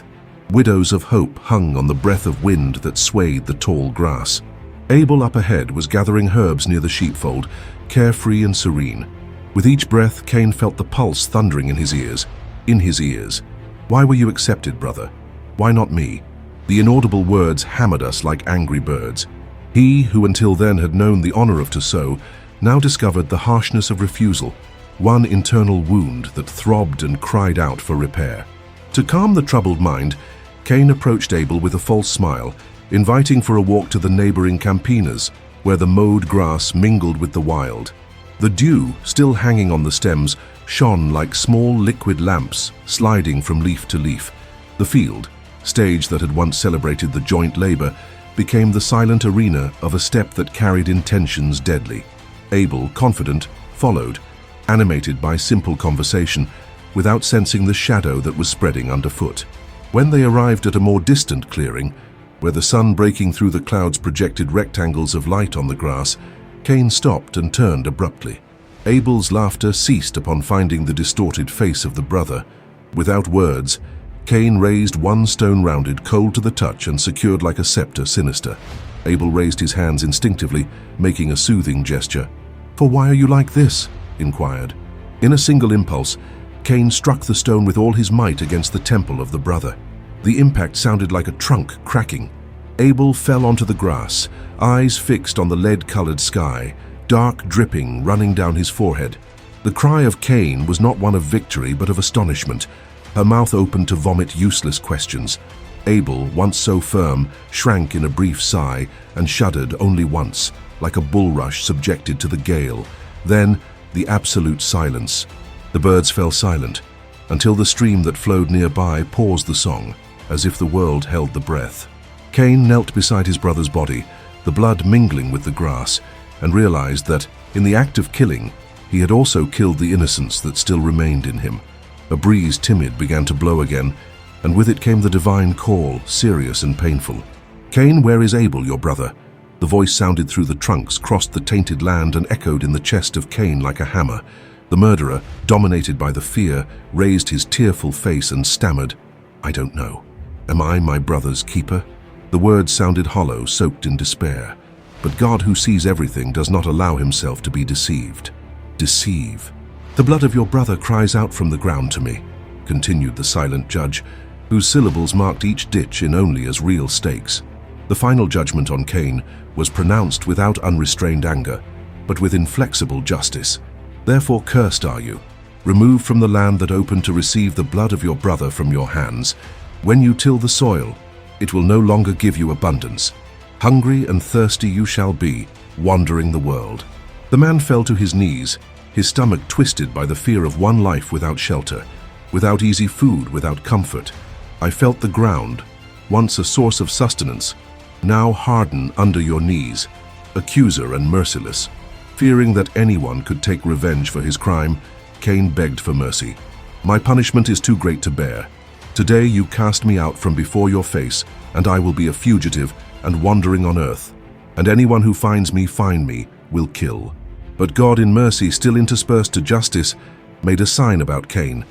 Widows of hope hung on the breath of wind that swayed the tall grass. Abel up ahead was gathering herbs near the sheepfold, carefree and serene. With each breath, Cain felt the pulse thundering in his ears. "Why were you accepted, brother? Why not me?" The inaudible words hammered us like angry birds. He, who until then had known the honor of to sow, now discovered the harshness of refusal, one internal wound that throbbed and cried out for repair. To calm the troubled mind, Cain approached Abel with a false smile, inviting for a walk to the neighboring campinas, where the mowed grass mingled with the wild. The dew, still hanging on the stems, shone like small liquid lamps sliding from leaf to leaf. The field, stage that had once celebrated the joint labor, became the silent arena of a steppe that carried intentions deadly. Abel, confident, followed, animated by simple conversation, without sensing the shadow that was spreading underfoot. When they arrived at a more distant clearing, where the sun breaking through the clouds projected rectangles of light on the grass, Cain stopped and turned abruptly. Abel's laughter ceased upon finding the distorted face of the brother. Without words, Cain raised one stone-rounded, cold to the touch and secured like a scepter sinister. Abel raised his hands instinctively, making a soothing gesture. "For why are you like this?" inquired. In a single impulse, Cain struck the stone with all his might against the temple of the brother. The impact sounded like a trunk cracking. Abel fell onto the grass, eyes fixed on the lead-colored sky, dark dripping running down his forehead. The cry of Cain was not one of victory but of astonishment. Her mouth opened to vomit useless questions. Abel, once so firm, shrank in a brief sigh and shuddered only once, like a bulrush subjected to the gale. Then, the absolute silence. The birds fell silent, until the stream that flowed nearby paused the song, as if the world held the breath. Cain knelt beside his brother's body, the blood mingling with the grass, and realized that, in the act of killing, he had also killed the innocence that still remained in him. A breeze timid began to blow again, and with it came the divine call, serious and painful. "Cain, where is Abel, your brother?" The voice sounded through the trunks, crossed the tainted land, and echoed in the chest of Cain like a hammer. The murderer, dominated by the fear, raised his tearful face and stammered, "I don't know. Am I my brother's keeper?" The words sounded hollow, soaked in despair. But God, who sees everything, does not allow himself to be deceived. Deceive. "The blood of your brother cries out from the ground to me," continued the silent judge, whose syllables marked each ditch in only as real stakes. The final judgment on Cain was pronounced without unrestrained anger, but with inflexible justice. "Therefore cursed are you, removed from the land that opened to receive the blood of your brother from your hands. When you till the soil, it will no longer give you abundance. Hungry and thirsty you shall be, wandering the world." The man fell to his knees, his stomach twisted by the fear of one life without shelter, without easy food, without comfort. "I felt the ground, once a source of sustenance, now harden under your knees, accuser and merciless." Fearing that anyone could take revenge for his crime, Cain begged for mercy. "My punishment is too great to bear. Today you cast me out from before your face, and I will be a fugitive and wandering on earth. And anyone who finds me, will kill." But God, in mercy still interspersed to justice, made a sign about Cain,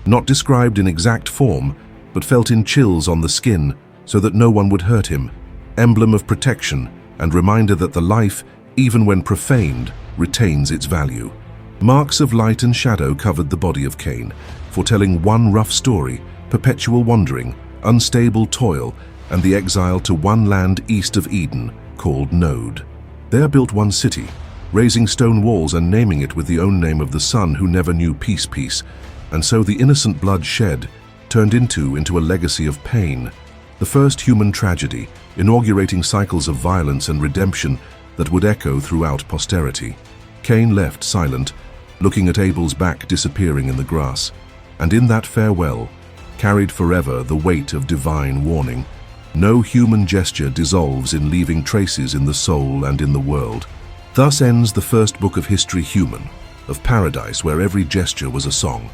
not described in exact form, but felt in chills on the skin so that no one would hurt him, emblem of protection and reminder that the life, even when profaned, retains its value. Marks of light and shadow covered the body of Cain, foretelling one rough story, perpetual wandering, unstable toil, and the exile to one land east of Eden, called Nod. There built one city, raising stone walls and naming it with the own name of the son who never knew peace, and so the innocent blood shed turned into a legacy of pain, the first human tragedy, inaugurating cycles of violence and redemption that would echo throughout posterity. Cain left silent, looking at Abel's back disappearing in the grass, and in that farewell, carried forever the weight of divine warning. No human gesture dissolves in leaving traces in the soul and in the world. Thus ends the first book of history human, of paradise where every gesture was a song,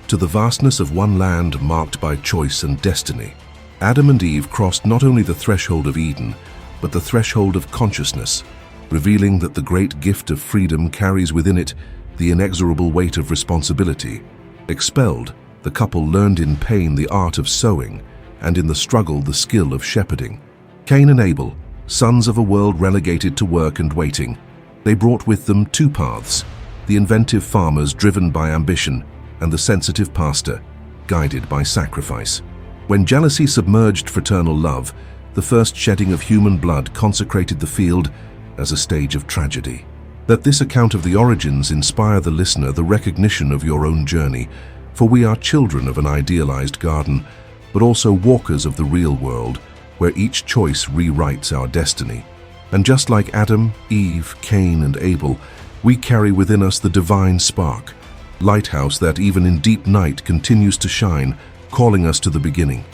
to the vastness of one land marked by choice and destiny. Adam and Eve crossed not only the threshold of Eden, but the threshold of consciousness, revealing that the great gift of freedom carries within it the inexorable weight of responsibility. Expelled, the couple learned in pain the art of sowing, and in the struggle the skill of shepherding. Cain and Abel, sons of a world relegated to work and waiting, they brought with them two paths, the inventive farmers driven by ambition, and the sensitive pastor, guided by sacrifice. When jealousy submerged fraternal love, the first shedding of human blood consecrated the field as a stage of tragedy. Let this account of the origins inspire the listener the recognition of your own journey, For we are children of an idealized garden, but also walkers of the real world, where each choice rewrites our destiny. And just like Adam, Eve, Cain, and Abel, we carry within us the divine spark, lighthouse that even in deep night continues to shine, calling us to the beginning.